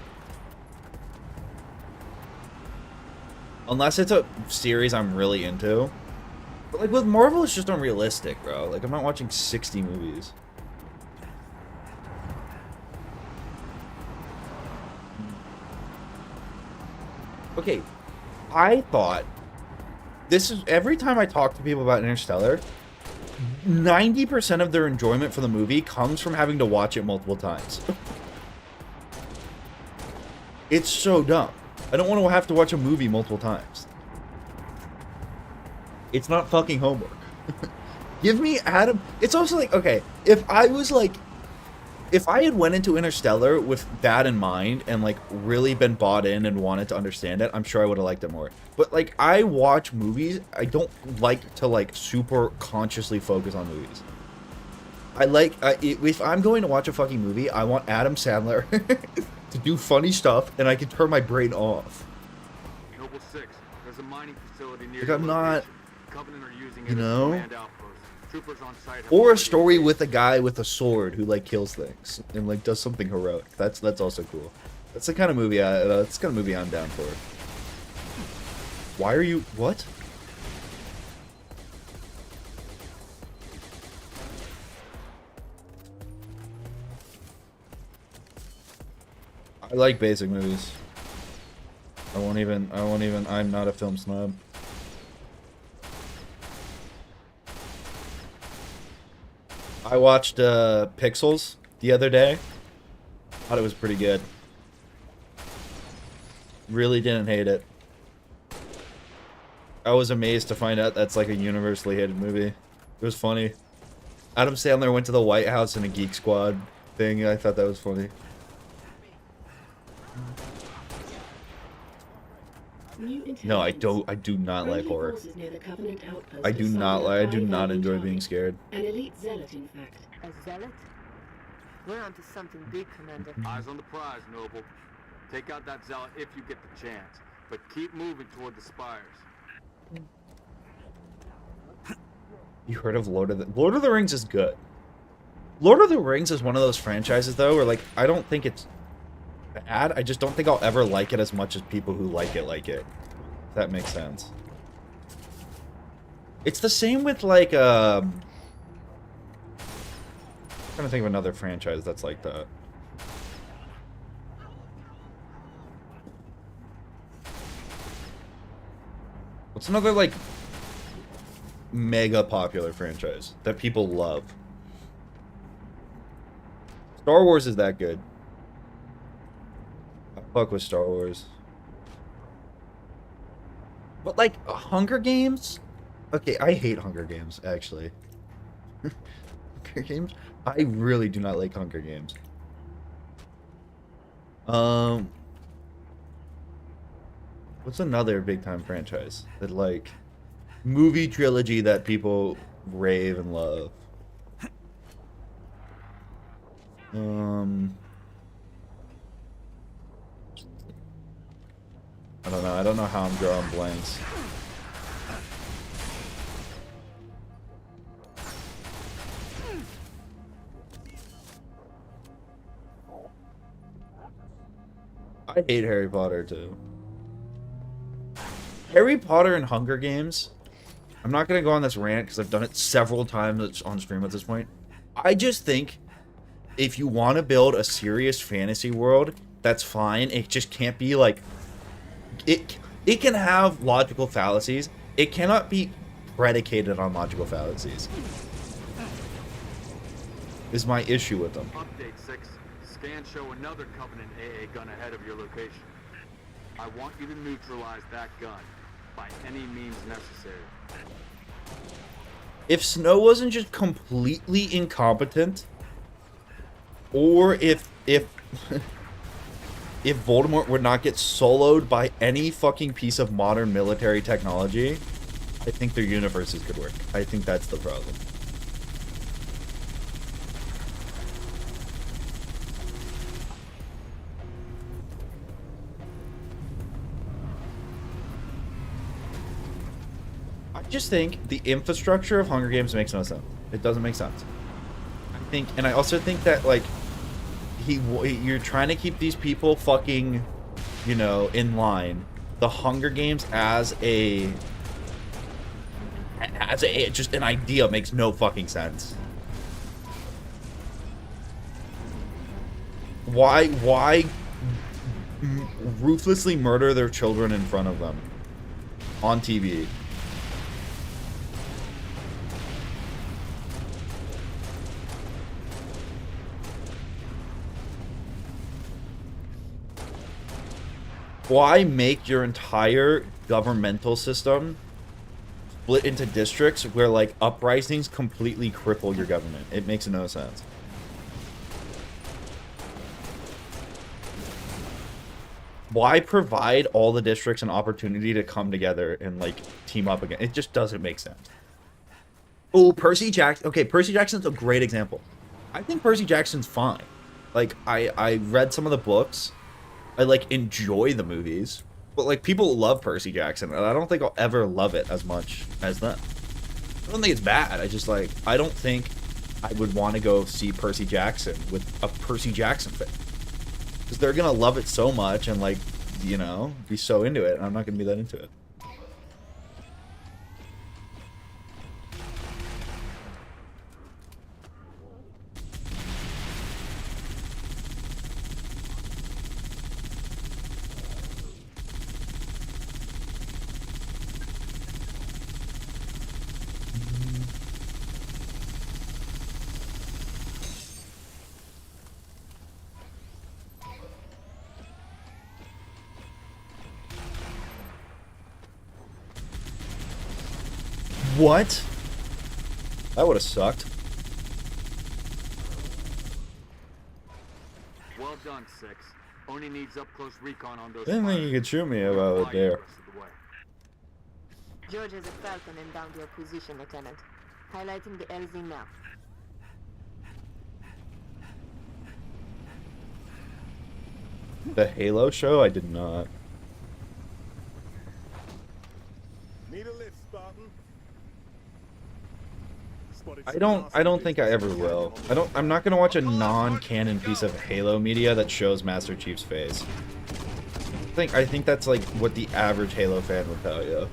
Unless it's a series I'm really into. But like with Marvel, it's just unrealistic, bro. Like I'm not watching 60 movies. Okay, I thought this is every time I talk to people about Interstellar, 90% of their enjoyment for the movie comes from having to watch it multiple times. It's so dumb. I don't want to have to watch a movie multiple times. It's not fucking homework. Give me Adam. It's also like, okay, if I had went into Interstellar with that in mind and like really been bought in and wanted to understand it, I'm sure I would have liked it more. But like I watch movies, I don't like to like super consciously focus on movies. If I'm going to watch a fucking movie, I want Adam Sandler to do funny stuff and I can turn my brain off. Noble 6, there's a mining facility near Like your I'm not, location. Covenant are using it you as a know? command outpost. Troopers on site have Or a already story engaged. with a guy with a sword who like kills things and like does something heroic. That's also cool. That's the kind of movie that's the kind of movie I'm down for. Why are you what? I like basic movies. I'm not a film snob. I watched Pixels the other day. Thought it was pretty good. Really didn't hate it. I was amazed to find out that's like a universally hated movie. It was funny. Adam Sandler went to the White House in a Geek Squad thing. I thought that was funny. No, I do not like horror. I do not enjoy being scared. An elite zealot, in fact. A zealot? We're onto something big, Commander. Eyes on the prize, Noble. Take out that zealot if you get the chance, but keep moving toward the spires. You heard of Lord of the Rings is good. Lord of the Rings is one of those franchises though where like I don't think it's bad. I just don't think I'll ever like it as much as people who like it like it. If that makes sense. It's the same with like I'm trying to think of another franchise that's like that. What's another like mega popular franchise that people love? Star Wars is that good. I fuck with Star Wars. But like Hunger Games? Okay, I hate Hunger Games actually. Hunger Games? I really do not like Hunger Games. What's another big time franchise that like movie trilogy that people rave and love? I don't know. I don't know how I'm drawing blanks. I hate Harry Potter too. Harry Potter and Hunger Games. I'm not gonna go on this rant because I've done it several times on stream at this point. I just think if you want to build a serious fantasy world, that's fine. It just can't be like it can have logical fallacies. It cannot be predicated on logical fallacies. Is my issue with them. Update 6. Scans show another Covenant AA gun ahead of your location. I want you to neutralize that gun by any means necessary. If Snow wasn't just completely incompetent, or if if Voldemort would not get soloed by any fucking piece of modern military technology, I think their universes could work. I think that's the problem. I just think the infrastructure of Hunger Games makes no sense. It doesn't make sense. I think, and I also think that like you're trying to keep these people fucking, you know, in line. The Hunger Games as a just an idea makes no fucking sense. Why ruthlessly murder their children in front of them on TV? Why make your entire governmental system split into districts where, like, uprisings completely cripple your government? It makes no sense. Why provide all the districts an opportunity to come together and, like, team up again? It just doesn't make sense. Oh, Percy Jackson. Okay, Percy Jackson's a great example. I think Percy Jackson's fine. Like, I read some of the books. I, like, enjoy the movies, but, like, people love Percy Jackson, and I don't think I'll ever love it as much as them. I don't think it's bad. I just, like, I don't think I would want to go see Percy Jackson with a Percy Jackson fan. Because they're going to love it so much and, like, you know, be so into it, and I'm not going to be that into it. What? That would have sucked. Well done, 6. Only needs up close recon on those. Didn't think you could shoot me about it there. George has a Falcon inbound your position, Lieutenant. Highlighting the LZ map. The Halo show? I did not. Need a lift, Spartan? I don't think I ever will. I'm not gonna watch a non-canon piece of Halo media that shows Master Chief's face. I think that's like what the average Halo fan would tell you.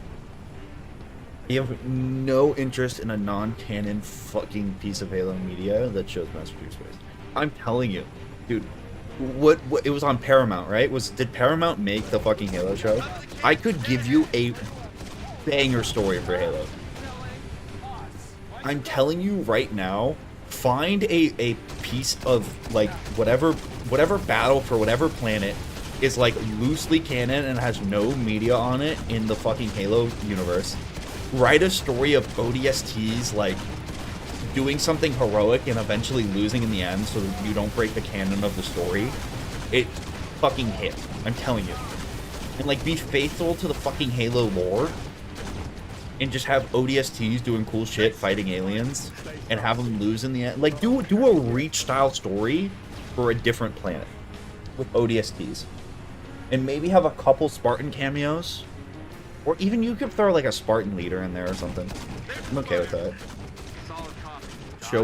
You have no interest in a non-canon fucking piece of Halo media that shows Master Chief's face. I'm telling you, dude. What it was on Paramount, right? Did Paramount make the fucking Halo show? I could give you a banger story for Halo. I'm telling you right now, find a piece of, like, whatever battle for whatever planet is, like, loosely canon and has no media on it in the fucking Halo universe. Write a story of ODSTs, like, doing something heroic and eventually losing in the end so that you don't break the canon of the story. fucking hit. I'm telling you. And like be faithful to the fucking Halo lore. And just have ODSTs doing cool shit, fighting aliens, and have them lose in the end. Like, do a Reach-style story for a different planet with ODSTs. And maybe have a couple Spartan cameos. Or even you could throw, like, a Spartan leader in there or something. I'm okay with that. Solid copy. Show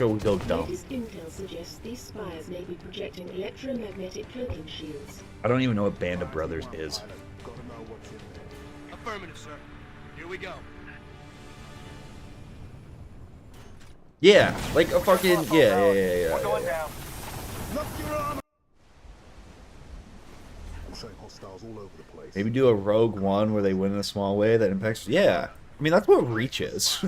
would go dumb. Latest intel suggests these spires may be projecting electromagnetic cloaking shields. I don't even know what Band of Brothers is. Affirmative, sir. Here we go. Yeah, like a fucking... Yeah. We're going down. Knock your armor. I'm showing hostiles all over the place. Maybe do a Rogue One where they win in a small way that impacts... Yeah. I mean, that's what Reach is.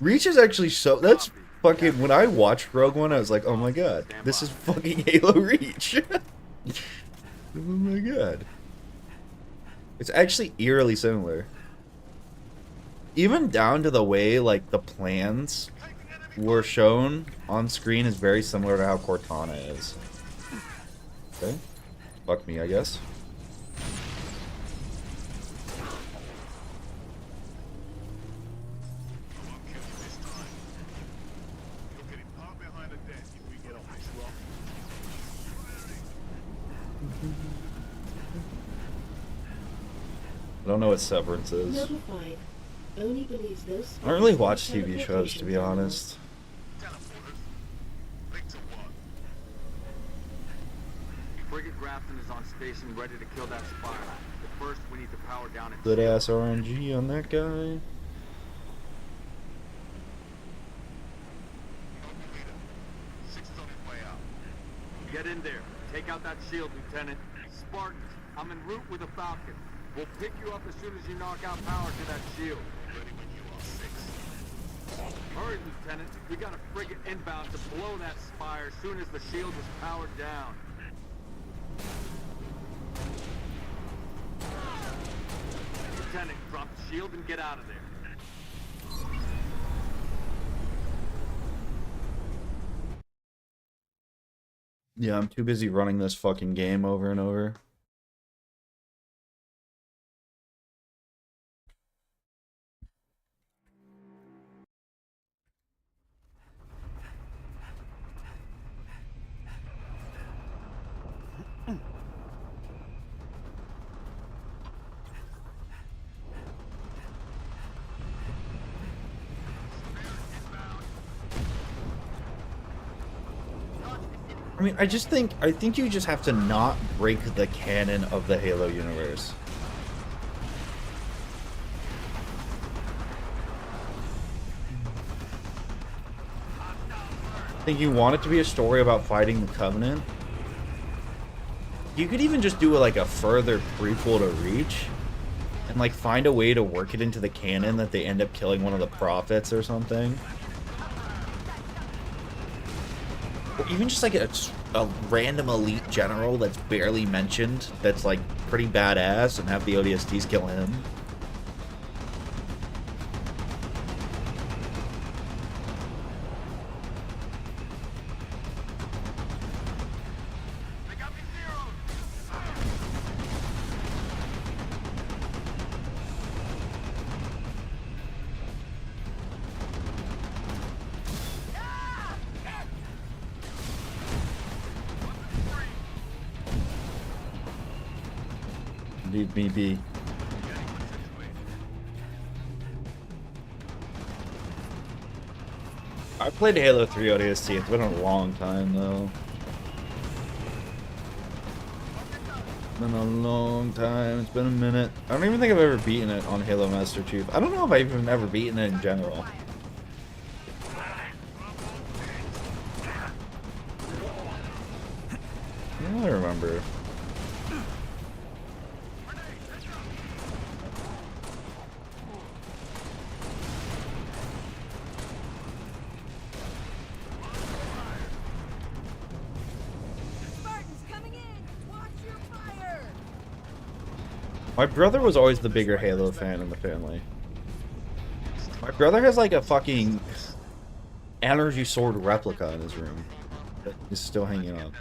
Reach is actually so... That's fucking... When I watched Rogue One, I was like, oh my god. This is fucking Halo Reach. Oh my god. It's actually eerily similar. Even down to the way, like, the plans were shown on screen is very similar to how Cortana is. Okay. Fuck me, I guess. I don't know what Severance is. Notified. Only believes those I don't really watch TV shows, to be honest. Frigate Grafton is on station, ready to kill that spire. But first, we need to power down its Good ass RNG on that guy. Get in there. Take out that shield, Lieutenant. Spartans, I'm en route with a Falcon. We'll pick you up as soon as you knock out power to that shield. Ready when you are, 6. Hurry, Lieutenant. We got a frigate inbound to blow that spire as soon as the shield is powered down. Lieutenant, drop the shield and get out of there. Yeah, I'm too busy running this fucking game over and over. I mean, I think you just have to not break the canon of the Halo universe. I think you want it to be a story about fighting the Covenant. You could even just do like a further prequel to Reach and like find a way to work it into the canon that they end up killing one of the prophets or something. Or even just like a random elite general that's barely mentioned, that's like pretty badass, and have the ODSTs kill him. Leave me be. I played Halo 3 ODST. It's been a long time though. Been a long time. It's been a minute. I don't even think I've ever beaten it on Halo Master Chief. I don't know if I've even ever beaten it in general. I don't really remember. My brother was always the bigger Halo fan in the family. My brother has like a fucking energy sword replica in his room that is still hanging up.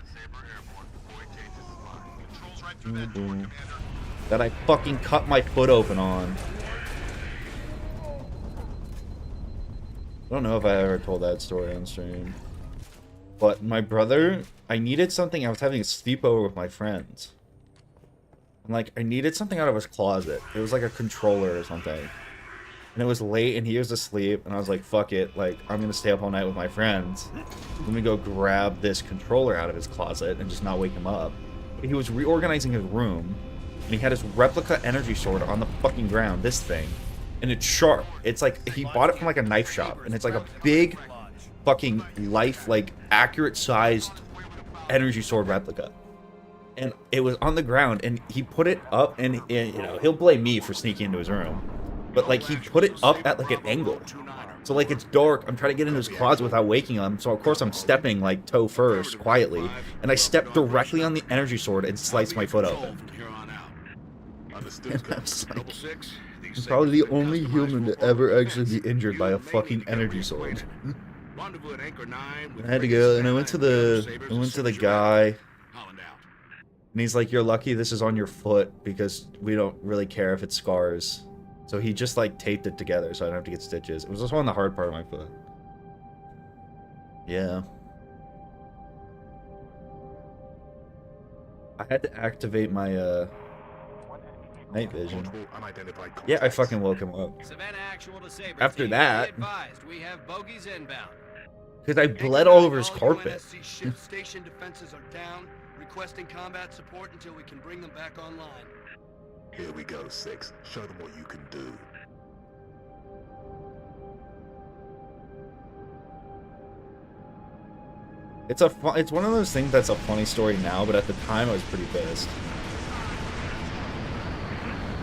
that I fucking cut my foot open on. I don't know if I ever told that story on stream. But my brother, I needed something. I was having a sleepover with my friends. And like, I needed something out of his closet. It was like a controller or something. And it was late and he was asleep. And I was like, fuck it. Like, I'm going to stay up all night with my friends. Let me go grab this controller out of his closet and just not wake him up. But he was reorganizing his room. And he had his replica energy sword on the fucking ground. This thing. And it's sharp. It's like, he bought it from like a knife shop. And it's like a big fucking life, like accurate sized energy sword replica. And it was on the ground and he put it up and you know, he'll blame me for sneaking into his room. But like he put it up at like an angle. So like it's dark, I'm trying to get into his closet without waking him. So of course I'm stepping like toe first, quietly. And I stepped directly on the energy sword and sliced my foot open. And I'm like, I'm probably the only human to ever actually be injured by a fucking energy sword. I had to go, and I went to the guy, and he's like, "You're lucky this is on your foot because we don't really care if it scars." So he just like taped it together so I don't have to get stitches. It was also on the hard part of my foot. Yeah. I had to activate my night vision. Yeah, I fucking woke him up. After that, because I bled all over his carpet. Station defenses are down, requesting combat support until we can bring them back online. Here we go, 6. Show them what you can do. It's one of those things that's a funny story now, but at the time I was pretty pissed.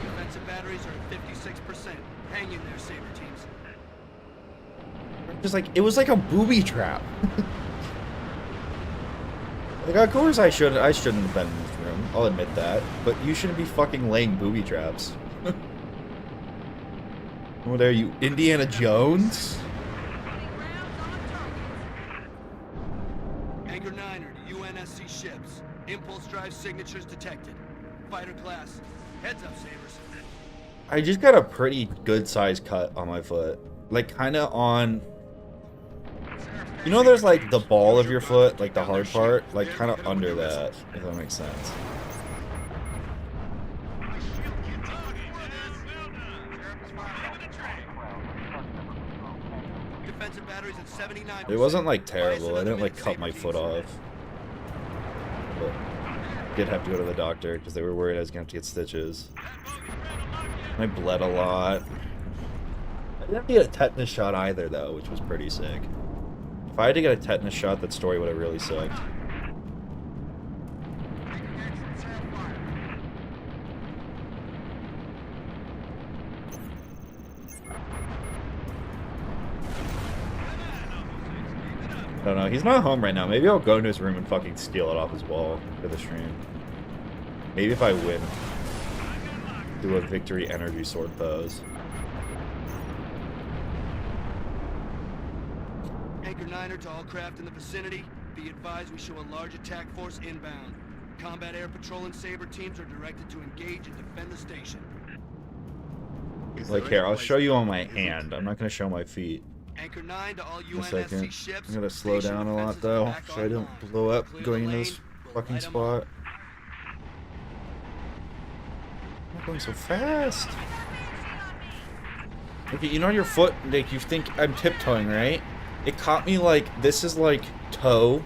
Defensive batteries are at 56%. Hang in there, Saber teams. Just like, it was like a booby trap. Like, of course I shouldn't have been in this room. I'll admit that. But you shouldn't be fucking laying booby traps. What are you, Indiana Jones? Anchor 9 to UNSC ships. Impulse drive signatures detected. Fighter class. Heads up, Sabers. I just got a pretty good sized cut on my foot. Like, kind of on... You know there's like the ball of your foot, like the hard part? Like kind of under that, if that makes sense. It wasn't like terrible. I didn't like cut my foot off. But did have to go to the doctor because they were worried I was going to have to get stitches. I bled a lot. I didn't have to get a tetanus shot either though, which was pretty sick. If I had to get a tetanus shot, that story would have really sucked. I don't know. He's not home right now. Maybe I'll go into his room and fucking steal it off his wall for the stream. Maybe if I win, do a victory energy sword pose. Anchor 9er to all craft in the vicinity. Be advised we show a large attack force inbound. Combat air patrol and Saber teams are directed to engage and defend the station. Like here, I'll show you on my hand. I'm not gonna show my feet. Anchor 9 to all In a second. UNSC ships. I'm gonna slow down a lot though, so I don't blow up going into this fucking spot. I'm not going so fast. Okay, you know your foot, like you think I'm tiptoeing, right? It caught me like, this is like toe,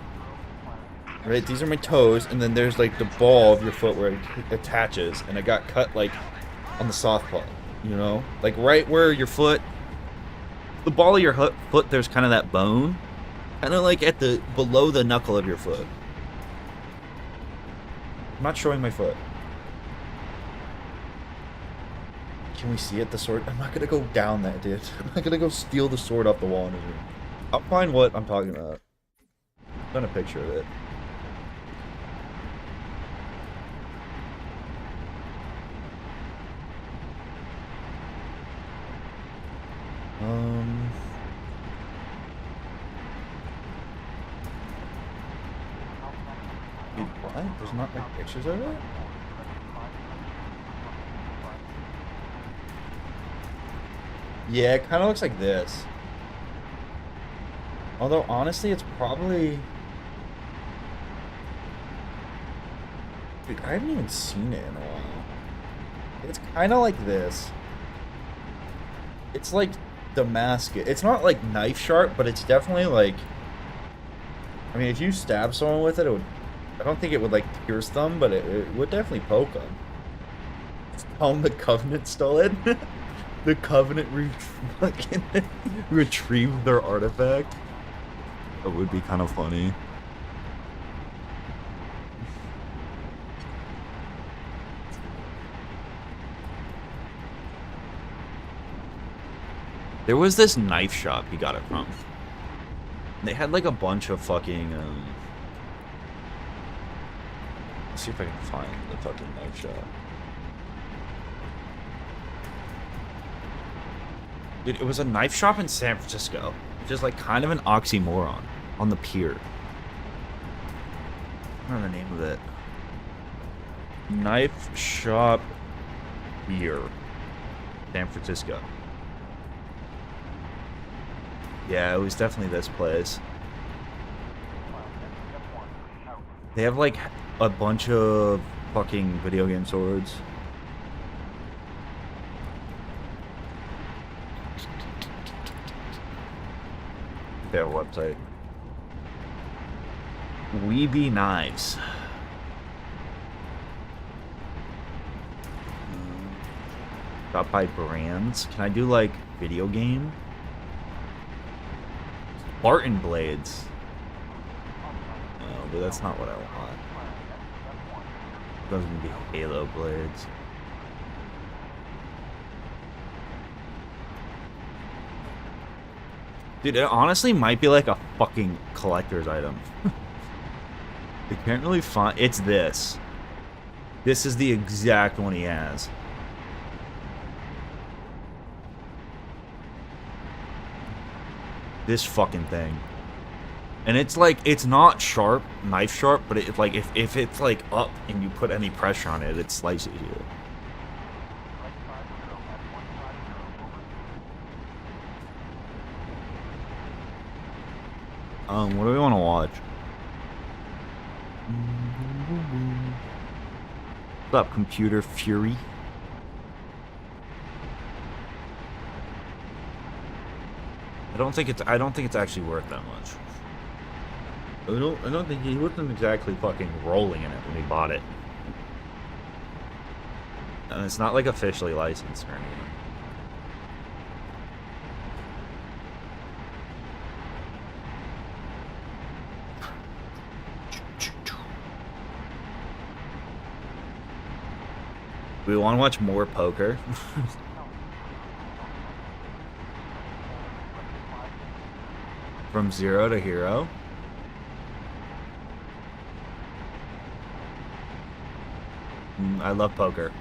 right? These are my toes, and then there's like the ball of your foot where it attaches, and I got cut like on the soft part, you know? Like right where your foot, the ball of your foot, there's kind of that bone, kind of like at the, below the knuckle of your foot. I'm not showing my foot. Can we see it, the sword? I'm not gonna go down that, dude. I'm not gonna go steal the sword off the wall in his room. I'll find what I'm talking about. I've done a picture of it. Dude, what? There's not like pictures of it? Yeah, it kind of looks like this. Although, honestly, it's probably... Dude, I haven't even seen it in a while. It's kind of like this. It's like Damascus. It's not like knife sharp, but it's definitely like... I mean, if you stab someone with it, it would... I don't think it would like pierce them, but it would definitely poke them. Tell them the Covenant stole it. The Covenant retrieved their artifact. That would be kind of funny. There was this knife shop he got it from. They had like a bunch of fucking let's see if I can find the fucking knife shop. Dude, it was a knife shop in San Francisco. Which is like kind of an oxymoron on the pier. I don't know the name of it. Knife shop pier. San Francisco. Yeah, it was definitely this place. They have like a bunch of fucking video game swords. They have a website. Weeby Knives. Got by brands. Can I do like video game? Spartan blades. No, but that's not what I want. Those would be Halo blades. Dude, it honestly might be like a fucking collector's item. You can't really find... It's this. This is the exact one he has. This fucking thing. And it's like, it's not sharp, knife sharp, but it's like, if it's like up and you put any pressure on it, it slices you. What do we want to watch? What's up, Computer Fury? I don't think it's actually worth that much. I don't think he wasn't exactly fucking rolling in it when he bought it. And it's not like officially licensed or anything. We want to watch more poker. From zero to hero. I love poker.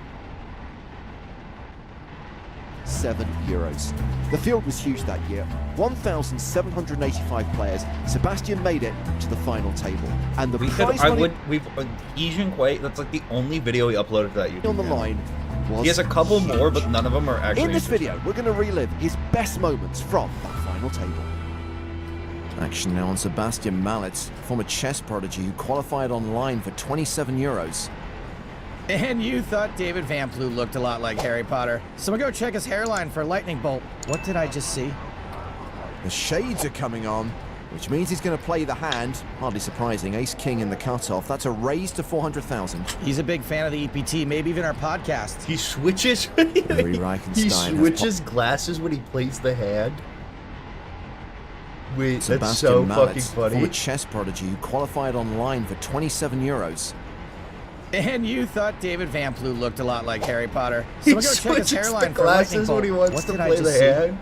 €7. The field was huge that year. 1,785 players. Sebastian made it to the final table, and the prize money He Jiankui, that's like the only video he uploaded to that YouTube on the channel. line was He has a couple huge. more, but none of them are actually in this video. We're going to relive his best moments from that final table. Action now on Sebastian Mallet, former chess prodigy who qualified online for €27. And you thought David Van Ploeg looked a lot like Harry Potter. Someone go check his hairline for a lightning bolt. What did I just see? The shades are coming on, which means he's going to play the hand. Hardly surprising, ace-king in the cutoff. That's a raise to 400,000. He's a big fan of the EPT, maybe even our podcast. He switches. He switches glasses when he plays the hand. Wait, that's Sebastian so Mallet, fucking funny. former chess prodigy who qualified online for €27. And you thought David Van Ploeg looked a lot like Harry Potter. Someone go check his hairline for a lightning glasses bolt. when he wants What to did I play just the see? hand.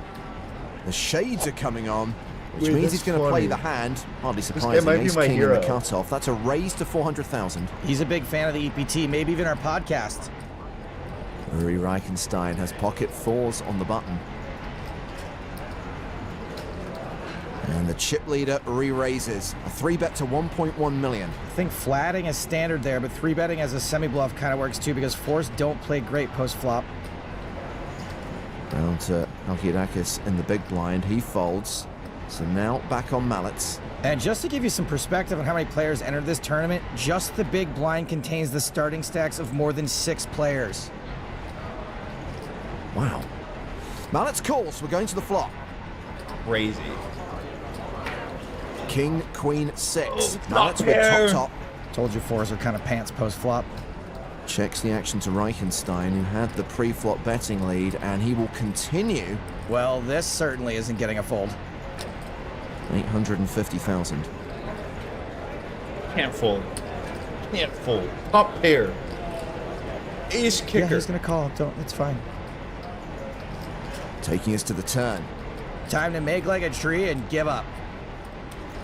The shades are coming on, which Wait, means that's he's going to play funny. the hand. Hardly This guy surprising, might be my ace-king in hero. the cutoff. That's a raise to 400,000. He's a big fan of the EPT, maybe even our podcast. Uri Reichenstein has pocket fours on the button. And the chip leader re-raises. A 3-bet to 1.1 million. I think flatting is standard there, but 3-betting as a semi-bluff kind of works too because fours don't play great post-flop. Down to Halkiadakis in the big blind. He folds. So now back on mallets. And just to give you some perspective on how many players entered this tournament, just the big blind contains the starting stacks of more than 6 players. Wow. Mallets calls. We're going to the flop. Crazy. King, queen, 6. Oh, Mallets with top. Told you 4s are kind of pants post-flop. Checks the action to Reichenstein, who had the pre-flop betting lead, and he will continue. Well, this certainly isn't getting a fold. 850,000. Can't fold. Can't fold. Top pair. Ace kicker. Yeah, he's gonna call. Don't. It's fine. Taking us to the turn. Time to make like a tree and give up.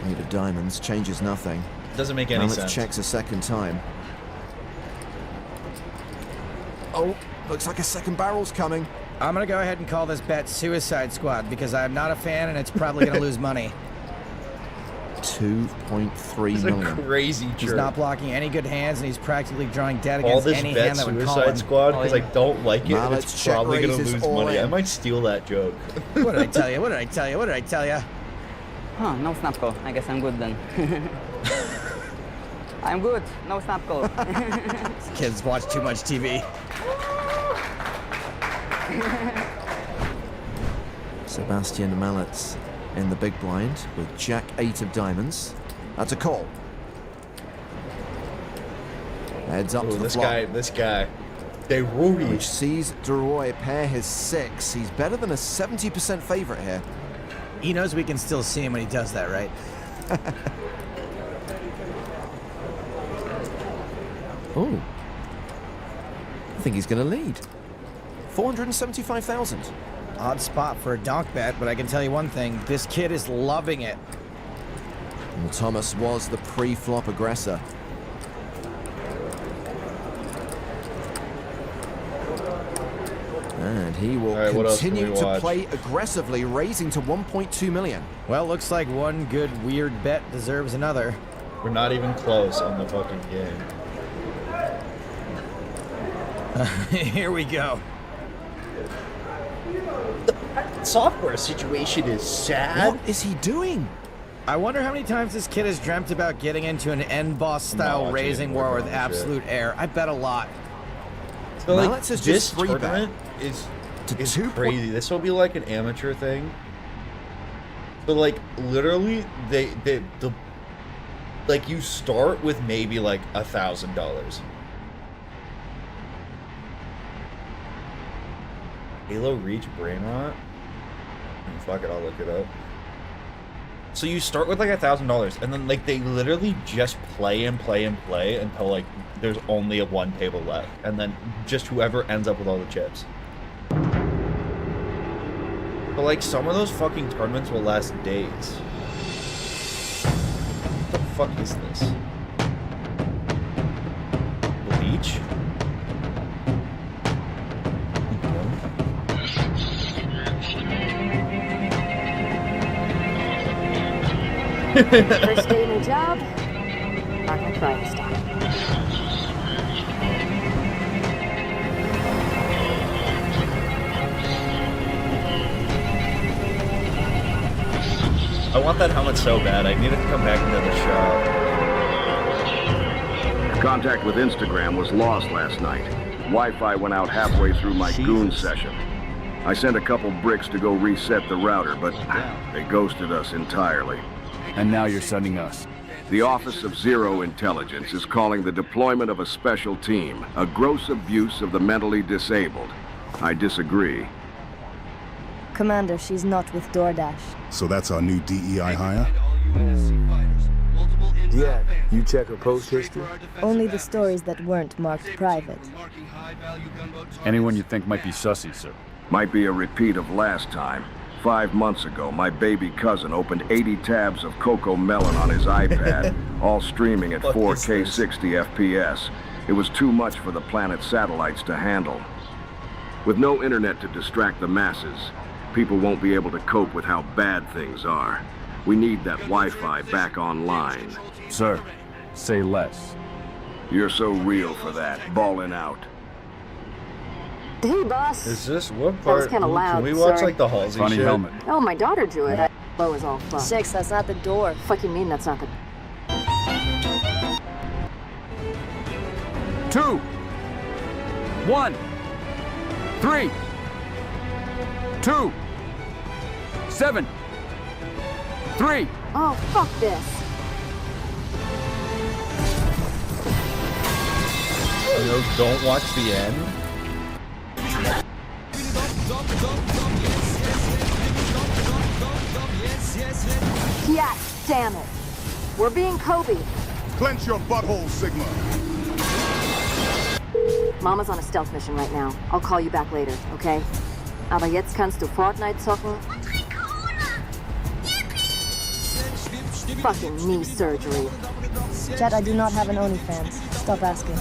8 of diamonds changes nothing. Doesn't make any Mallets sense. checks a second time. Oh, looks like a second barrel's coming. I'm gonna go ahead and call this bet Suicide Squad because I'm not a fan and it's probably gonna lose money. 2.3 It's million. a crazy He's jerk. not blocking any good hands and he's practically drawing dead All against this any bet hand that would call Suicide him. Squad because I don't like it and Mallets it's check probably gonna raises lose all money. in. I might steal that joke. What did I tell you? What did I tell you? What did I tell you? Huh, no snap call. I guess I'm good then. I'm good. No snap call. Kids watch too much TV. Sebastian Mallets in the big blind with Jack 8 of diamonds. That's a call. Heads up Ooh, to the this flop. This guy. De Ruby. Which sees Deroy pair his 6. He's better than a 70% favorite here. He knows we can still see him when he does that, right? Oh. I think he's going to lead. 475,000. Odd spot for a donk bet, but I can tell you one thing. This kid is loving it. Well, Thomas was the pre-flop aggressor. And he will continue to play aggressively, raising to 1.2 million. Well, looks like one good weird bet deserves another. We're not even close on the fucking game. Here we go. The software situation is sad. What is he doing? I wonder how many times this kid has dreamt about getting into an end boss style raising war with absolute air. I bet a lot. So like, Mallets is this just 3 bet. tournament is To crazy. This will be like an amateur thing. So like literally, like you start with maybe like $1,000. Halo Reach Brain Rot. Fuck it, I'll look it up. So you start with like $1,000, and then like they literally just play and play and play until like there's only a 1 table left, and then just whoever ends up with all the chips. But like some of those fucking tournaments will last days. What the fuck is this? Bleach? First day in a job, not gonna try this time. I want that helmet so bad. I need it to come back into the shop. Contact with Instagram was lost last night. Wi-Fi went out halfway through my goon session. I sent a couple bricks to go reset the router, but they ghosted us entirely. And now you're sending us. The Office of Zero Intelligence is calling the deployment of a special team a gross abuse of the mentally disabled. I disagree. Commander, she's not with DoorDash. So that's our new DEI hire? Yeah, you check her post history? Only the stories that weren't marked private. Anyone you think might be sussy, sir? Might be a repeat of last time. 5 months ago, my baby cousin opened 80 tabs of Coco Melon on his iPad, all streaming at 4K 60 FPS. It was too much for the planet's satellites to handle. With no internet to distract the masses, people won't be able to cope with how bad things are. We need that Wi-Fi back online. Sir, say less. You're so real for that, balling out. Hey, boss. Is this what That was part? kinda loud, Can we watch sorry. like the Halsey Funny shit? helmet. Oh, my daughter drew it. Low is all fuck. 6, that's not the door. Fuck you mean that's not the... 2, 1, 3, 2, 7, 3. Oh, fuck this. You know, don't watch the end. Yeah, damn it. We're being Kobe. Clench your butthole, Sigma. Mama's on a stealth mission right now. I'll call you back later, okay? Aber jetzt kannst du Fortnite zocken. Fucking knee surgery. Chat, I do not have an OnlyFans. Stop asking.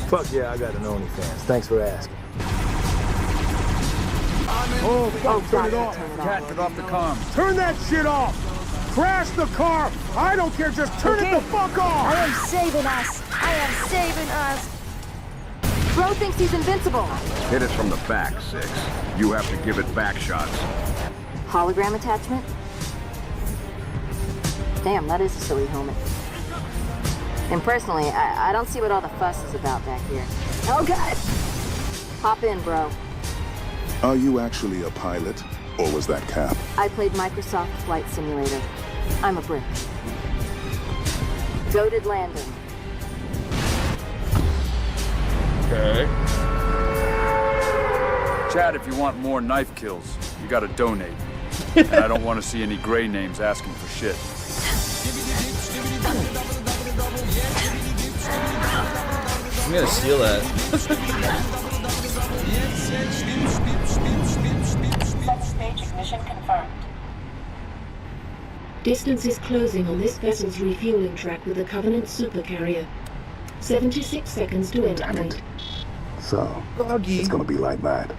Fuck yeah, I got an OnlyFans. Thanks for asking. Oh, turn it off. Cat, get off the comm. Turn that shit off! Crash the car! I don't care, just turn it the fuck off! I am saving us. I am saving us. Bro thinks he's invincible. Hit it from the back, 6. You have to give it back shots. Hologram attachment? Damn, that is a silly helmet. And personally, I don't see what all the fuss is about back here. Oh, God! Hop in, bro. Are you actually a pilot, or was that Cap? I played Microsoft Flight Simulator. I'm a brick. Goated landing. Okay. Chad, if you want more knife kills, you gotta donate. And I don't want to see any gray names asking for shit. I'm gonna steal that. Stage ignition confirmed. Distance is closing on this vessel's refueling track with the Covenant supercarrier. 76 seconds to enter point. So, it's gonna be like that.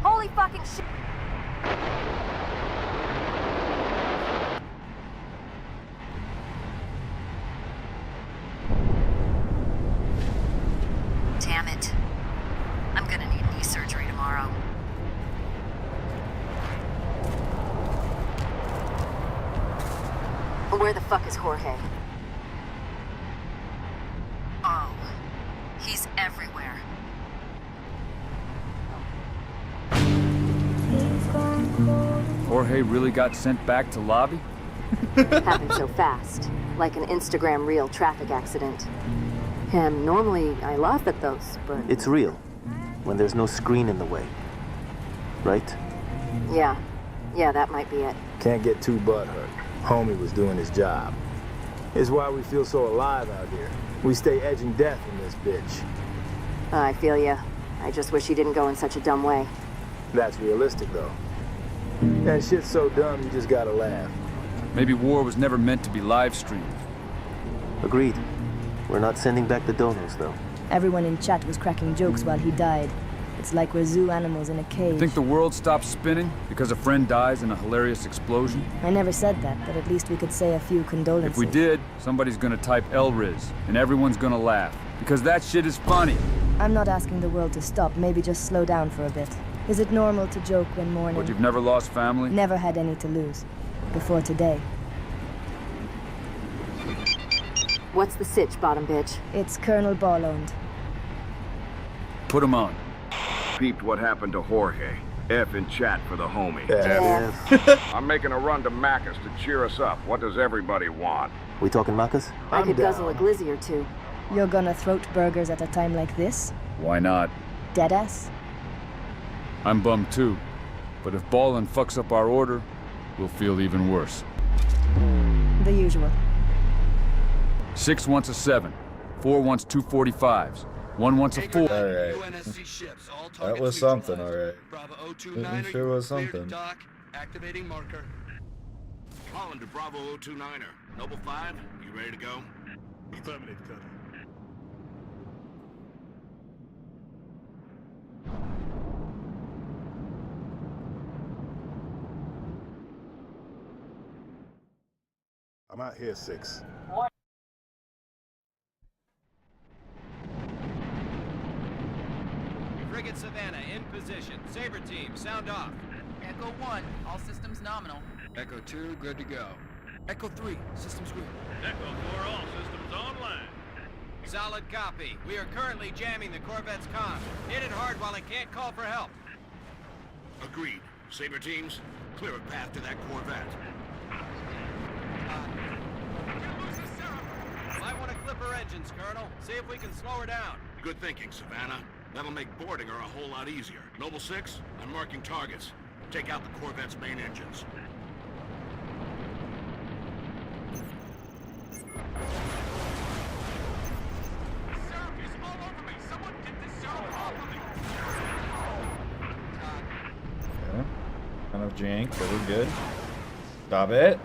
Holy fucking shit! Damn it. I'm gonna need knee surgery tomorrow. Where the fuck is Jorge? Oh, he's everywhere. Jorge really got sent back to lobby? Happened so fast, like an Instagram reel traffic accident. Normally I laugh at those, but... It's real, when there's no screen in the way. Right? Yeah, that might be it. Can't get too butthurt. Homie was doing his job. It's why we feel so alive out here. We stay edging death in this bitch. I feel ya. I just wish he didn't go in such a dumb way. That's realistic, though. And shit's so dumb, you just gotta laugh. Maybe war was never meant to be live streamed. Agreed. We're not sending back the donos, though. Everyone in chat was cracking jokes while he died. It's like we're zoo animals in a cage. Think the world stops spinning because a friend dies in a hilarious explosion? I never said that, but at least we could say a few condolences. If we did, somebody's gonna type Elriz, and everyone's gonna laugh. Because that shit is funny. I'm not asking the world to stop, maybe just slow down for a bit. Is it normal to joke when mourning? But you've never lost family? Never had any to lose. Before today. What's the sitch, bottom bitch? It's Colonel Ball-owned. Put him on. Peeped what happened to Jorge. F in chat for the homie. Yeah. I'm making a run to Macca's to cheer us up. What does everybody want? We talking Macca's? I could guzzle a glizzy or two. You're gonna throat burgers at a time like this? Why not? Deadass? I'm bummed too. But if Ballin fucks up our order, we'll feel even worse. The usual. 6 wants a 7. 4 wants 245s. 1 wants a 4. Alright. That was something, alright. It sure was something. Activating marker. Calling to Bravo 029er. Noble 5, you ready to go? Affirmative, Colonel. I'm out here, 6. Frigate Savannah in position. Saber team, sound off. Echo 1, all systems nominal. Echo 2, good to go. Echo 3, systems green. Echo 4, all systems online. Solid copy. We are currently jamming the Corvette's comms. Hit it hard while it can't call for help. Agreed. Saber teams, clear a path to that Corvette. Might want to clip her engines, Colonel. See if we can slow her down. Good thinking, Savannah. That'll make boarding her a whole lot easier. Noble 6, I'm marking targets. Take out the Corvette's main engines. Syrup is all over me! Someone get this syrup off of me! Okay. Kind of jank, but we're good. Stop it.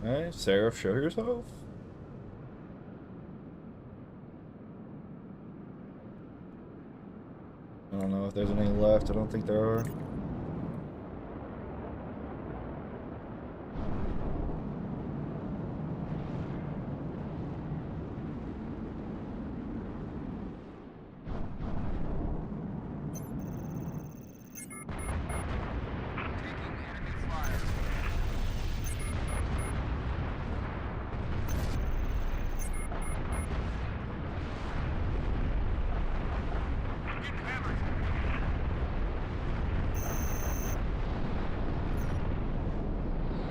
Alright, Seraph, show yourself. I don't know if there's any left. I don't think there are.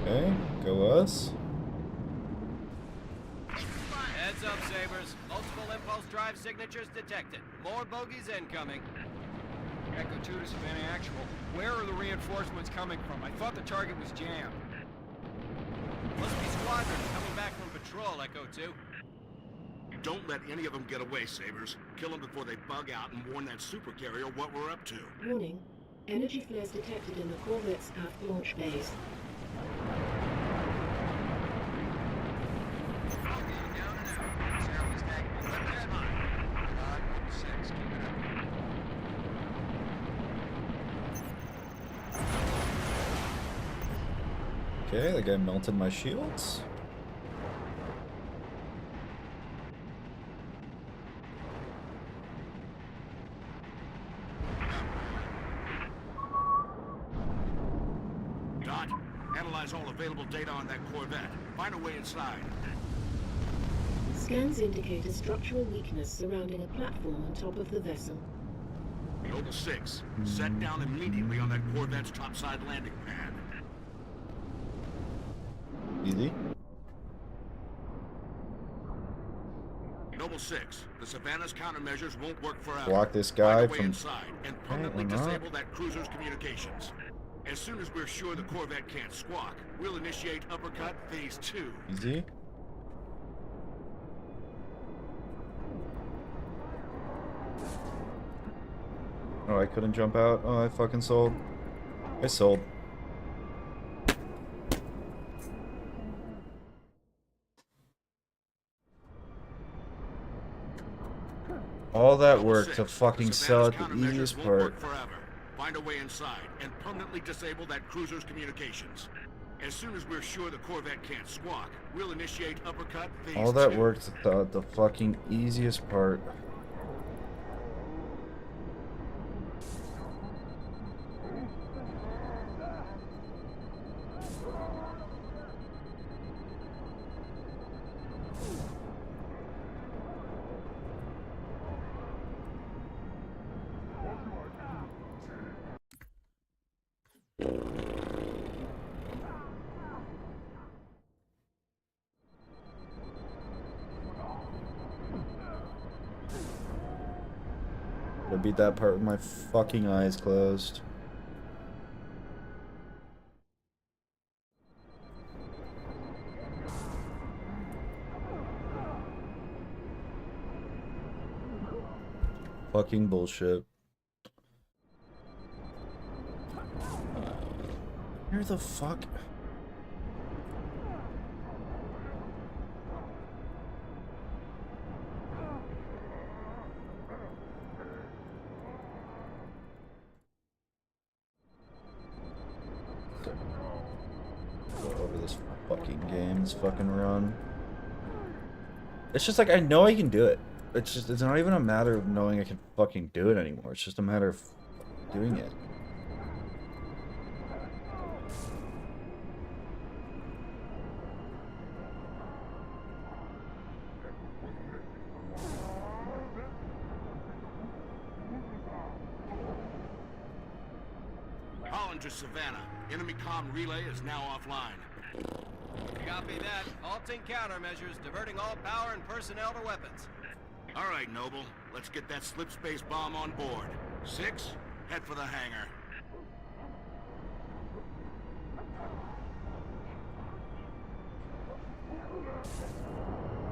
Okay, go us. Heads up, Sabers. Multiple impulse drive signatures detected. More bogies incoming. Echo 2 to Savannah Actual. Where are the reinforcements coming from? I thought the target was jammed. Must be squadrons coming back from patrol, Echo 2. Don't let any of them get away, Sabers. Kill them before they bug out and warn that supercarrier what we're up to. Warning. Energy flares detected in the Corvette's aft launch bays. Okay, the guy melted my shields. Dot, analyze all available data on that Corvette. Find a way inside. Scans indicate a structural weakness surrounding a platform on top of the vessel. Noble 6, set down immediately on that Corvette's topside landing pad. Easy. Noble 6, the Savannah's countermeasures won't work forever. Block this guy Find a way from... inside and permanently or not. disable that cruiser's communications. As soon as we're sure the Corvette can't squawk, we'll initiate uppercut phase 2. Easy. Oh, I couldn't jump out. Oh, I fucking sold. I sold. All that work to fucking sell at the easiest part. Find a way inside and permanently disable that cruiser's communications. As soon as we're sure the Corvette can't squawk, we'll initiate uppercut phase 2. All that work to the fucking easiest part. beat that part with my fucking eyes closed. Fucking bullshit. Where the fuck? Go over this fucking game, this fucking run. It's just like, I know I can do it. It's not even a matter of knowing I can fucking do it anymore. It's just a matter of doing it. Holland to Savannah. Enemy comm relay is now offline. Copy that. Halting countermeasures, diverting all power and personnel to weapons. All right, Noble. Let's get that slip space bomb on board. 6, head for the hangar.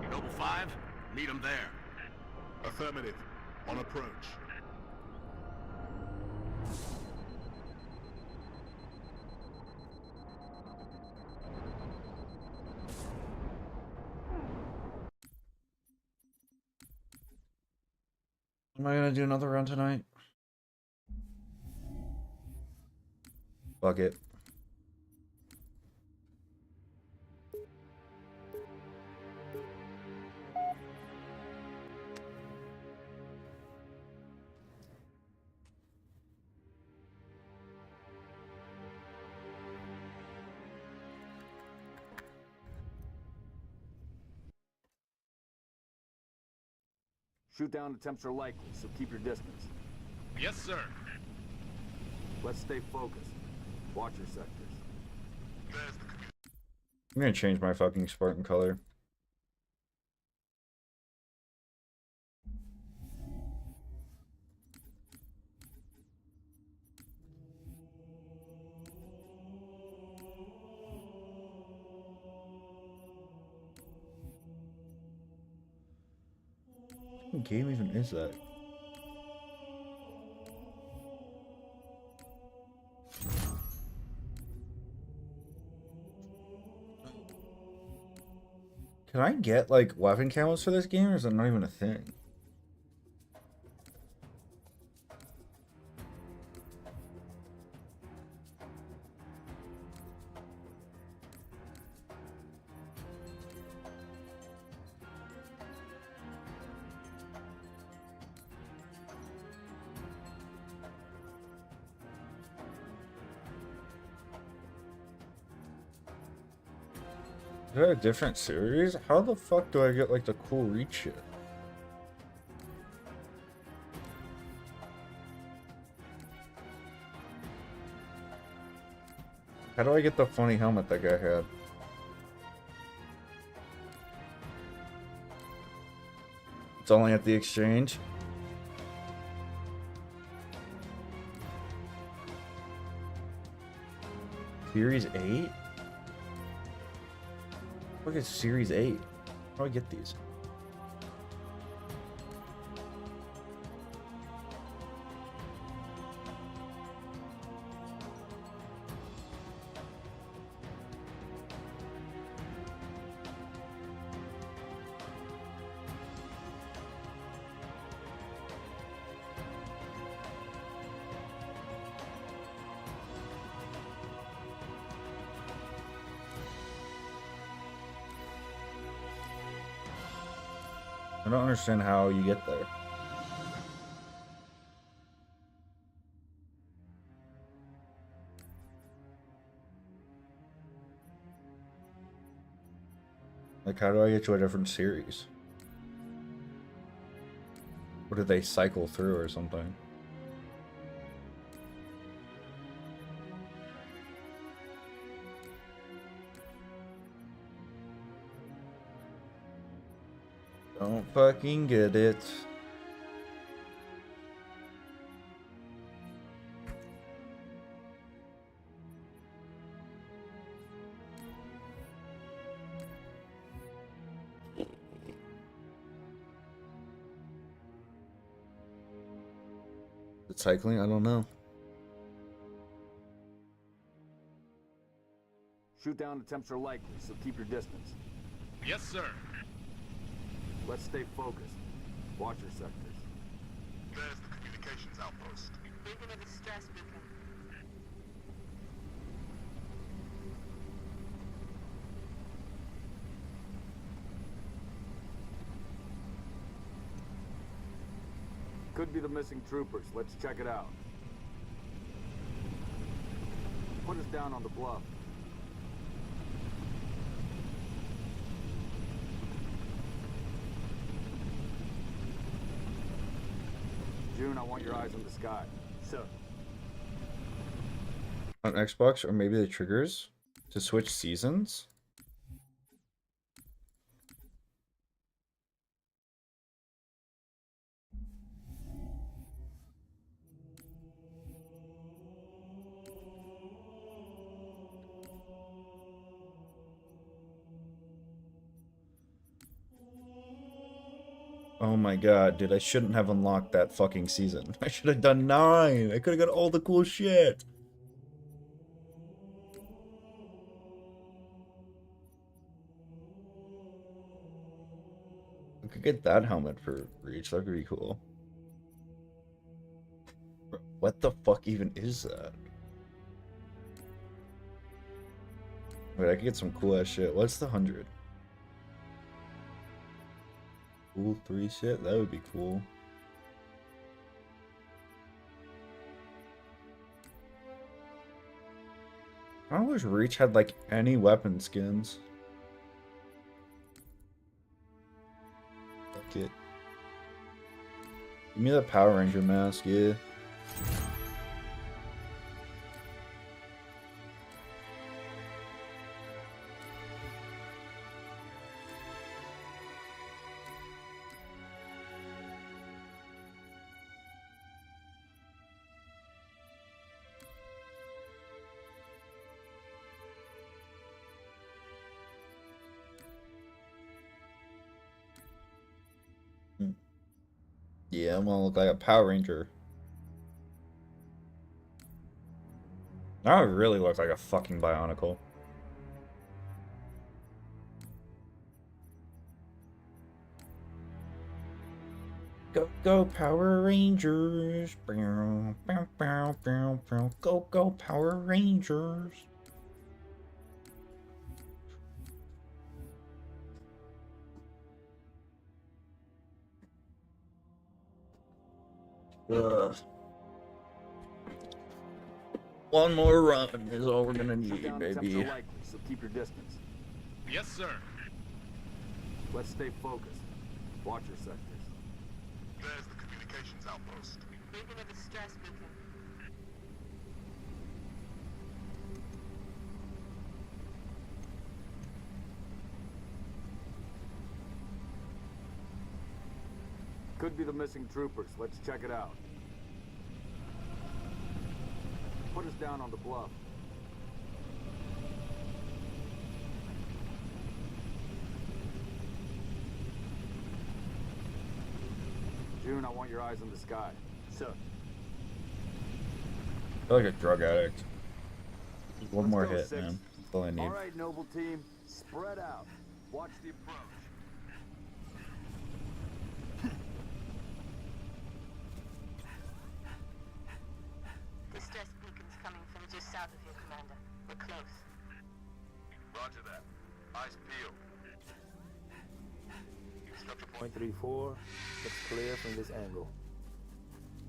Noble 5, meet him there. Affirmative. On approach. Am I gonna do another run tonight? Fuck it. Shoot down attempts are likely, so keep your distance. Yes, sir. Let's stay focused. Watch your sectors. I'm gonna change my fucking Spartan color. What game even is that? Can I get like weapon camos for this game, or is that not even a thing? Is that a different series? How the fuck do I get like the cool reach shit? How do I get the funny helmet that guy had? It's only at the exchange. Series 8? Look at Series 8. How do I get these? I don't understand how you get there. Like, how do I get to a different series? Or did they cycle through or something? Don't fucking get it. cycling? I don't know. Shoot down attempts are likely, so keep your distance. Yes, sir. Let's stay focused. Watch your sectors. There's the communications outpost. Leaving a distress beacon. Could be the missing troopers. Let's check it out. Put us down on the bluff. June, I want your eyes on the sky. Sir. On Xbox, or maybe the triggers to switch seasons? Oh my god, dude, I shouldn't have unlocked that fucking season. I should have done 9. I could have got all the cool shit. I could get that helmet for Reach. That could be cool. What the fuck even is that? Wait, I could get some cool ass shit. What's the 100? Cool 3 shit? That would be cool. I don't wish Reach had like any weapon skins. Fuck it. Give me the Power Ranger mask, yeah. Yeah, I'm gonna look like a Power Ranger. Now I really look like a fucking Bionicle. Go, go, Power Rangers. Bow, bow, bow, bow, bow. Go, go, Power Rangers. Ugh. One more run is all we're gonna need, baby. Likely, so keep your distance. Yes, sir. Let's stay focused. Watch your sectors. There's the communications outpost. Leaving a distress beacon. Could be the missing troopers. Let's check it out. Put us down on the bluff. June, I want your eyes on the sky. Sir. I feel like a drug addict. Just one more hit, man. That's all I need. All right, noble team, spread out. Watch the approach. Distress beacon's coming from just south of you, Commander. We're close. Roger that. Eyes peeled. Structure point 0.34. Looks clear from this angle.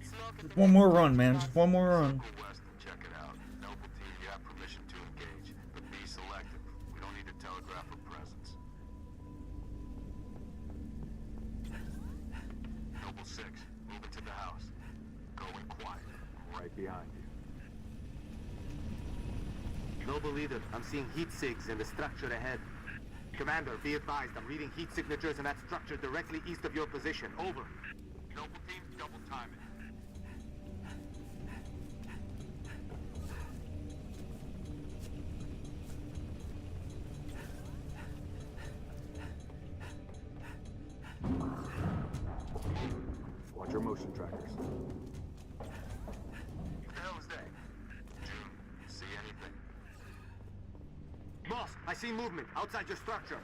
Just one more run, man. Just one more run. West and check it out. Noble team, you have permission to engage, but be selective. We don't need to telegraph a presence. Noble 6, move into the house. Go in quiet. Right behind you. Noble leader, I'm seeing heat sigs in the structure ahead. Commander, be advised, I'm reading heat signatures in that structure directly east of your position. Over. Noble team, double time it. Watch your motion trackers. I see movement outside your structure.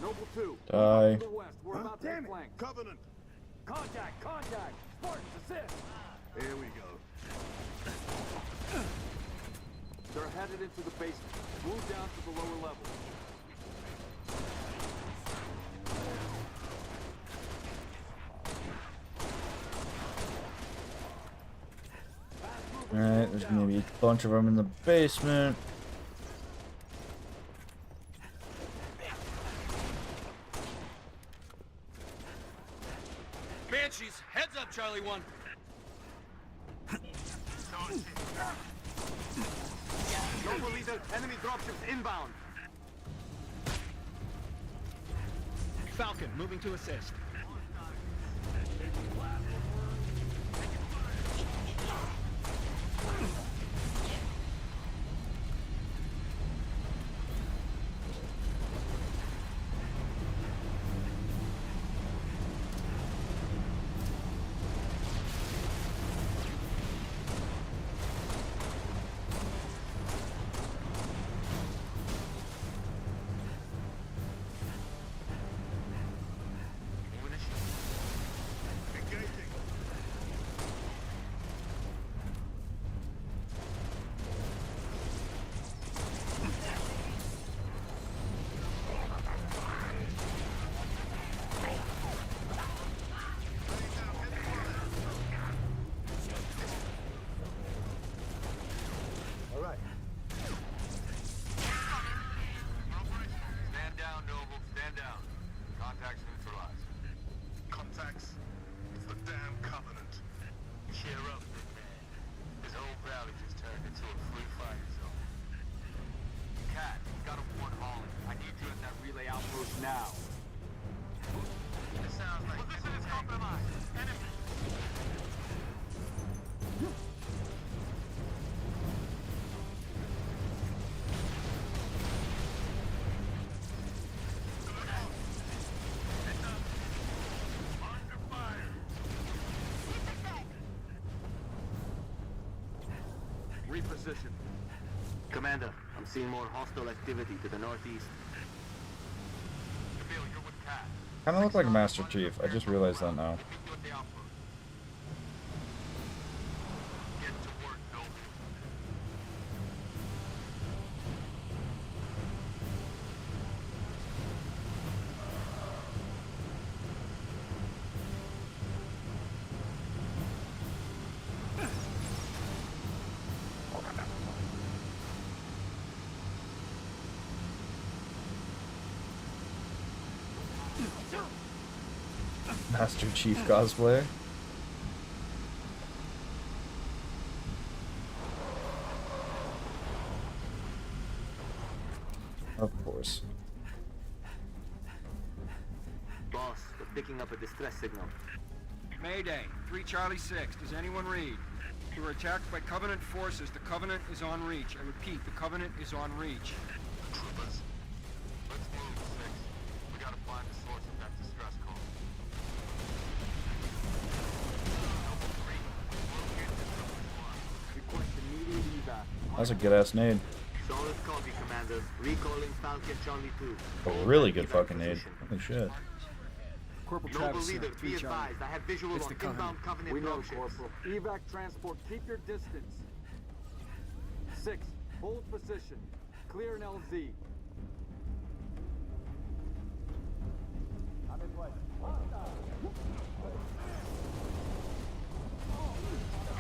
Noble 2. Die. To the west. We're about to flank. Covenant! Contact! Contact! Spartans, assist! Here we go. They're headed into the basement. Move down to the lower level. Alright, there's gonna be a bunch of them in the basement. Banshees, heads up, Charlie 1. Noble leader, enemy dropships inbound. Falcon, moving to assist. Stand down, Noble. Stand down. Contacts neutralized. Contacts? It's the damn Covenant. Cheer up, big man. This whole valley just turned into a free fire zone. Cat, got a one hauling. I need you at that relay outpost now. This sounds like... Position is compromised. Enemy. Reposition. Commander, I'm seeing more hostile activity to the northeast. Camille, you're with Cat. Kind of look like Master Chief. I just realized that now. Meet you at the outpost. Get to work, Noble. Master Chief cosplay. Of course. Boss, we're picking up a distress signal. Mayday, 3 Charlie 6. Does anyone read? We were attacked by Covenant forces. The Covenant is on reach. I repeat, the Covenant is on reach. Troopers, let's move, 6. We gotta find the source of that distress call. Noble 3, locate the squad. Request immediate evac. That's a good ass nade. Solid copy, Commander. Recalling Falcon Charlie 2. A really good fucking nade. Holy shit. Corporal Noble Travis, leader, be 3 Charlie. advised. I have visual It's on the inbound Covenant We know, dropships. Corporal. Evac transport, keep your distance. 6, hold position. Clear an LZ. I'm in place.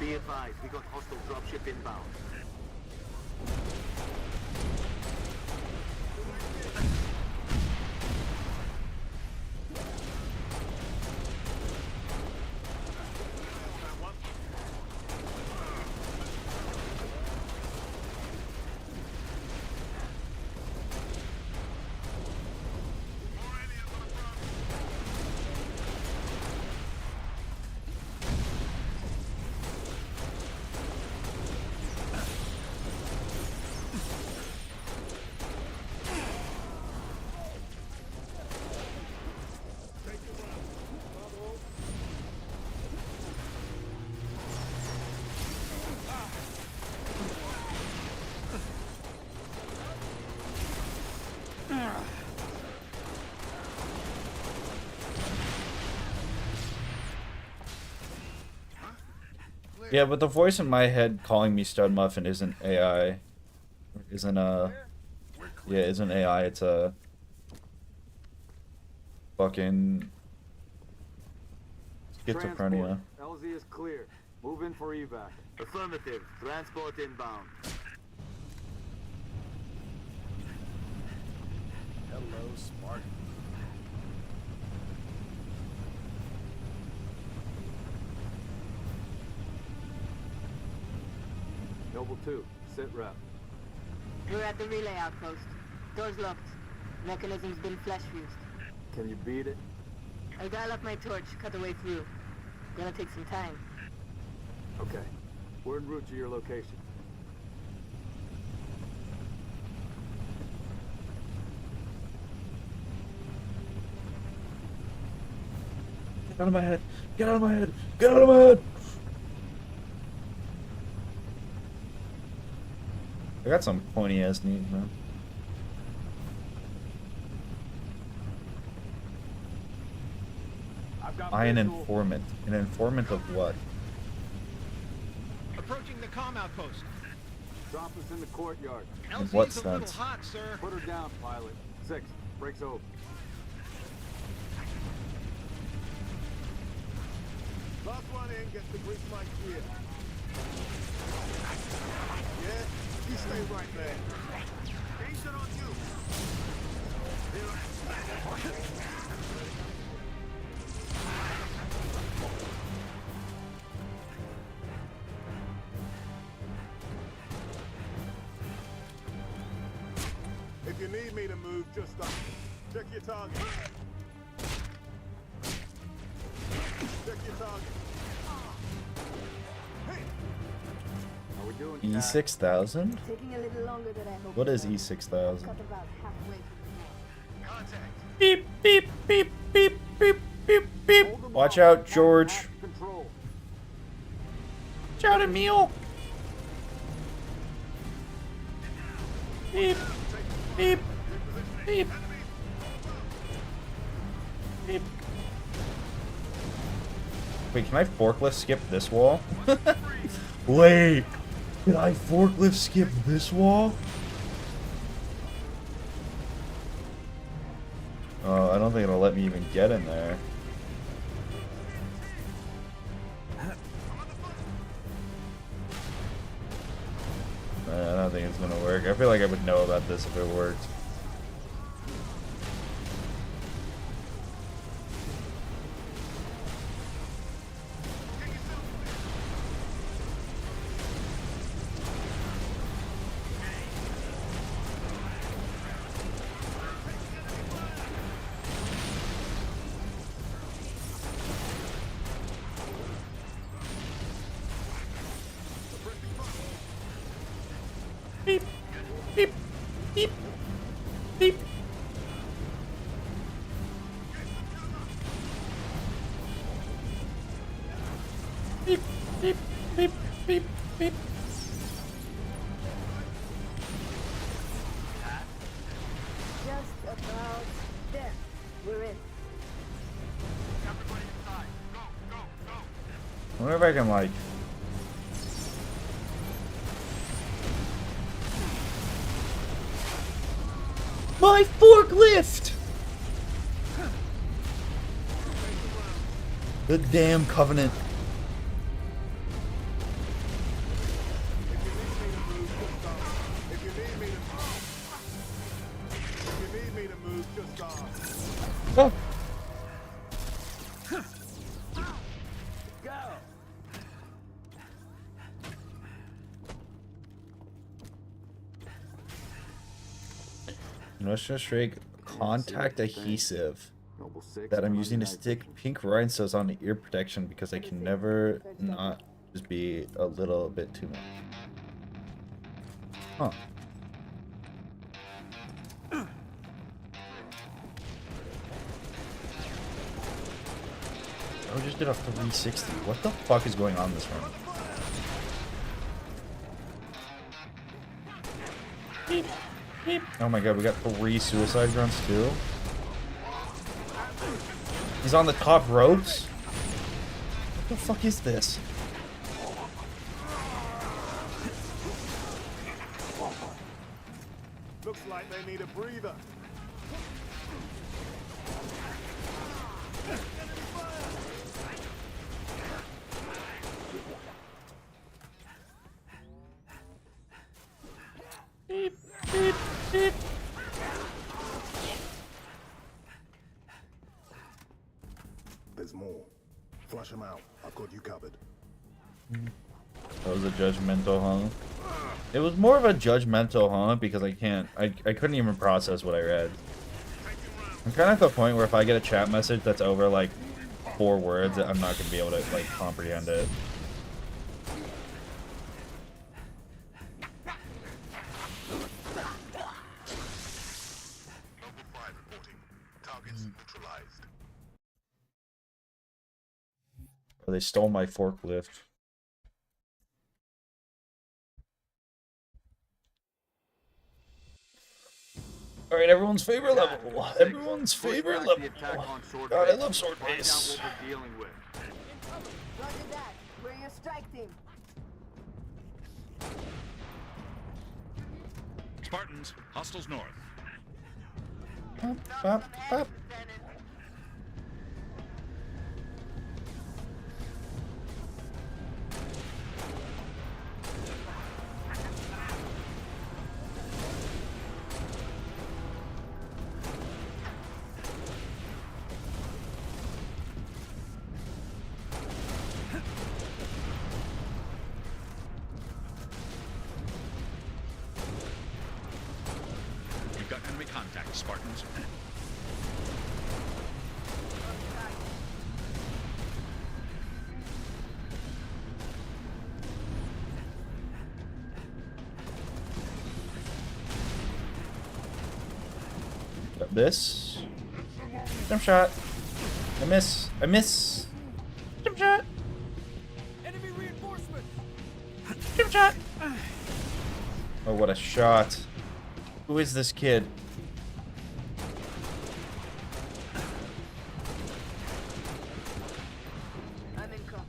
Be advised, we got hostile dropship inbound. Yeah, but the voice in my head calling me Stud Muffin isn't AI. Isn't isn't AI, it's a fucking schizophrenia. Transport. LZ is clear. Move in for evac. Affirmative. Transport inbound. Hello, Spartan. Noble 2, sit rep. We're at the relay outpost. Doors locked. Mechanism's been flash fused. Can you beat it? I'll dial up my torch, cut the way through. Gonna take some time. Okay. We're en route to your location. Get out of my head! Get out of my head! Get out of my head! I got some pointy ass knees, man. I an informant. An informant of what? Approaching the comm outpost. Drop us in the courtyard. In what LZ's a little sense? hot, sir. Put her down, pilot. 6, breaks over. Last one in gets the grease light clear. Yeah, you stay right there. Ace it on you. If you need me to move, just stop. Check your target. Check your target. How we doing? E6000? Taking a little longer than I hoped. What is E6000? Cut about halfway through the wall. Contact. Beep, beep, beep, beep, beep, beep, beep. Watch out, George. Control. Watch out, Emil. Beep, beep, beep, beep. Wait, can I forklift skip this wall? Wait, can I forklift skip this wall? Oh, I don't think it'll let me even get in there. I don't think it's gonna work. I feel like I would know about this if it worked. Beep, beep, beep, beep. Beep, beep, beep, beep, beep. Just about there. We're in. Everybody inside. Go, go, go. I wonder if I can, like... My forklift! The damn Covenant. If you need me to move, just ask. Oh. Go. Straight contact adhesive that I'm using to stick pink rhinestones on the ear protection because I can never not just be a little bit too much. Huh. I just did a 360. What the fuck is going on in this room? Beep, beep. Oh my god, we got 3 suicide grunts too. He's on the top ropes? What the fuck is this? Looks like they need a breather. Beep, beep, beep. There's more. Flush them out. I've got you covered. That was a judgmental huh? It was more of a judgmental huh because I couldn't even process what I read. I'm kind of at the point where if I get a chat message that's over like 4 words, I'm not gonna be able to like comprehend it. Oh, they stole my forklift. All right, everyone's favorite level. Everyone's favorite level. God, I love sword base. Roger that. We're your strike team. Spartans, hostiles north. Up, up, up. You've got enemy contact, Spartans. Got this. Jump shot. I miss. I miss. Jump shot. Enemy reinforcement. Jump shot. Oh, what a shot. Who is this kid? I'm in cover.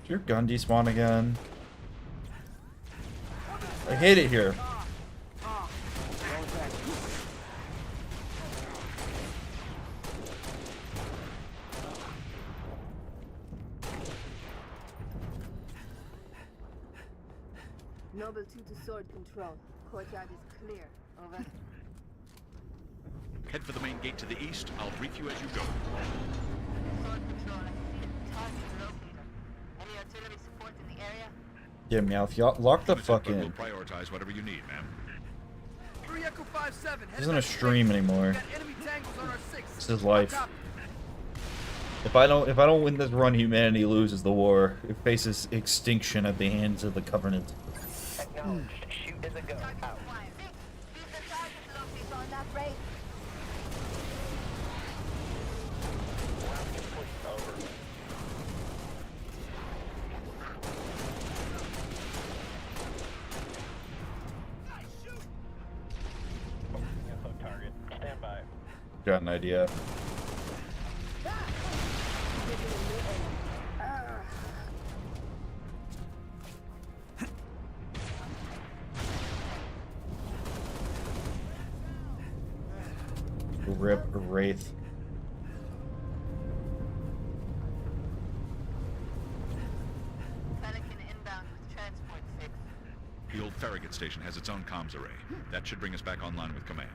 Did your gun despawn again? I hate it here. Noble 2 to sword control. Courtyard is clear. Over. Head for the main gate to the east. I'll brief you as you go. Sword control, I see a target locator. Any artillery support in the area? Yeah, Meowth, y'all lock the fuck We'll in. prioritize whatever you need, ma'am. This isn't a stream anymore. This is life. If I don't win this run, humanity loses the war. It faces extinction at the hands of the Covenant. Acknowledged. Shoot as a go. Out. On that rate. Target. Stand by. Got an idea. Rip Wraith. Pelican inbound with transport 6. The old Farragut station has its own comms array. That should bring us back online with command.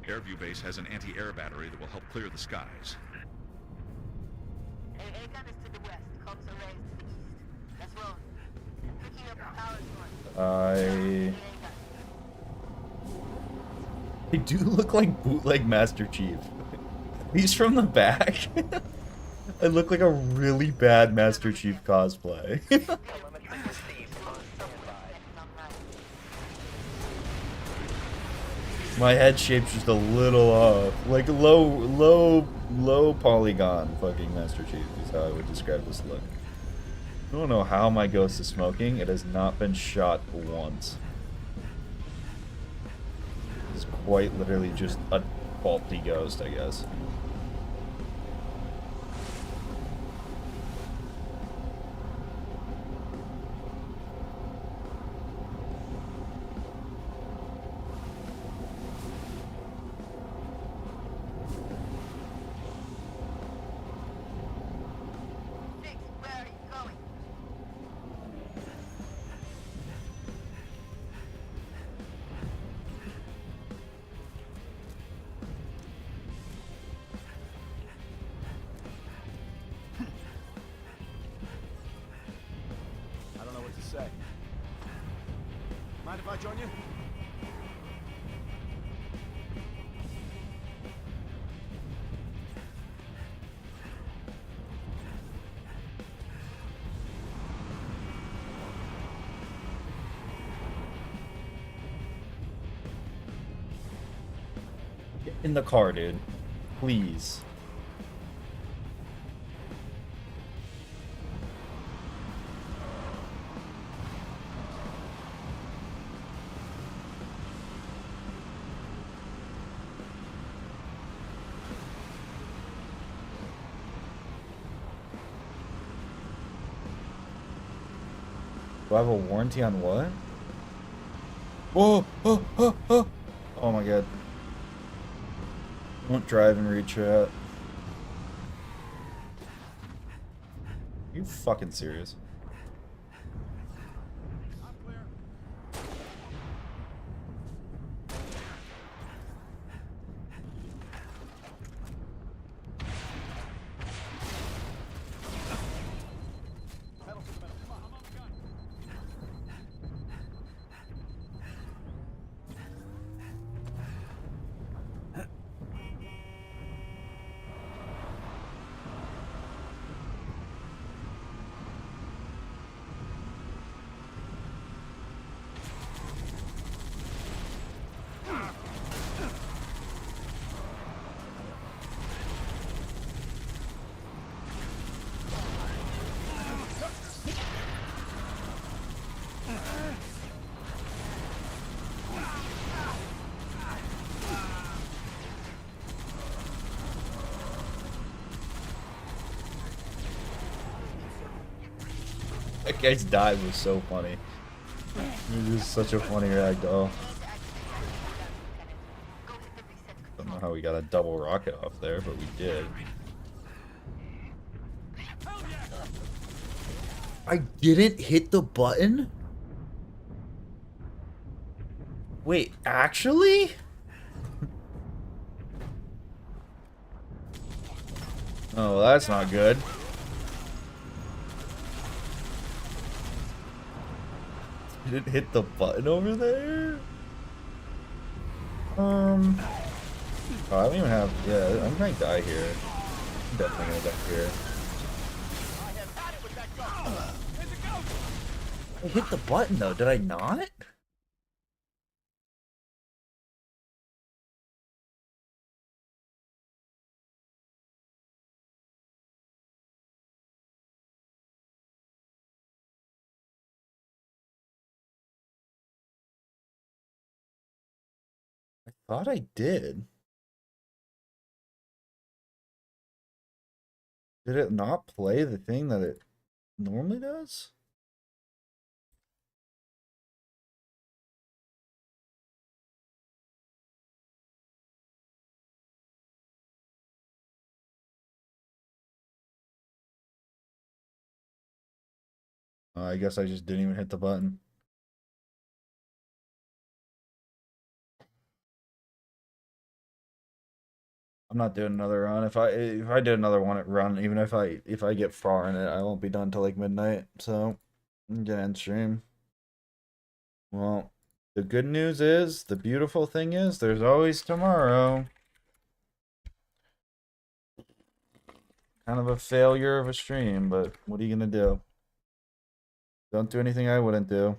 Airview Base has an anti-air battery that will help clear the skies. A-gun is to the west. Comms array is to the east. Let's roll. Picking up a power source. They do look like bootleg Master Chief. He's from the back. I look like a really bad Master Chief cosplay. My head shape's just a little off. Like low polygon fucking Master Chief is how I would describe this look. I don't know how my ghost is smoking. It has not been shot once. It's quite literally just a faulty ghost, I guess. I don't know what to say. Mind if I join you? Get in the car, dude. Please. Do I have a warranty on what? Oh my god. Won't drive and reach out. You fucking serious? That guy's dive was so funny. He was such a funny ragdoll. Don't know how we got a double rocket off there, but we did. I didn't hit the button? Wait, actually? Oh, well, that's not good. You didn't hit the button over there? Oh, I don't even have... Yeah, I'm gonna die here. I'm definitely gonna die here. I hit the button, though. Did I not? I thought I did. Did it not play the thing that it normally does? I guess I just didn't even hit the button. I'm not doing another run. If I did another run, even if I get far in it, I won't be done till like midnight. So I'm gonna end stream. Well, the good news is, the beautiful thing is, there's always tomorrow. Kind of a failure of a stream, but what are you gonna do? Don't do anything I wouldn't do.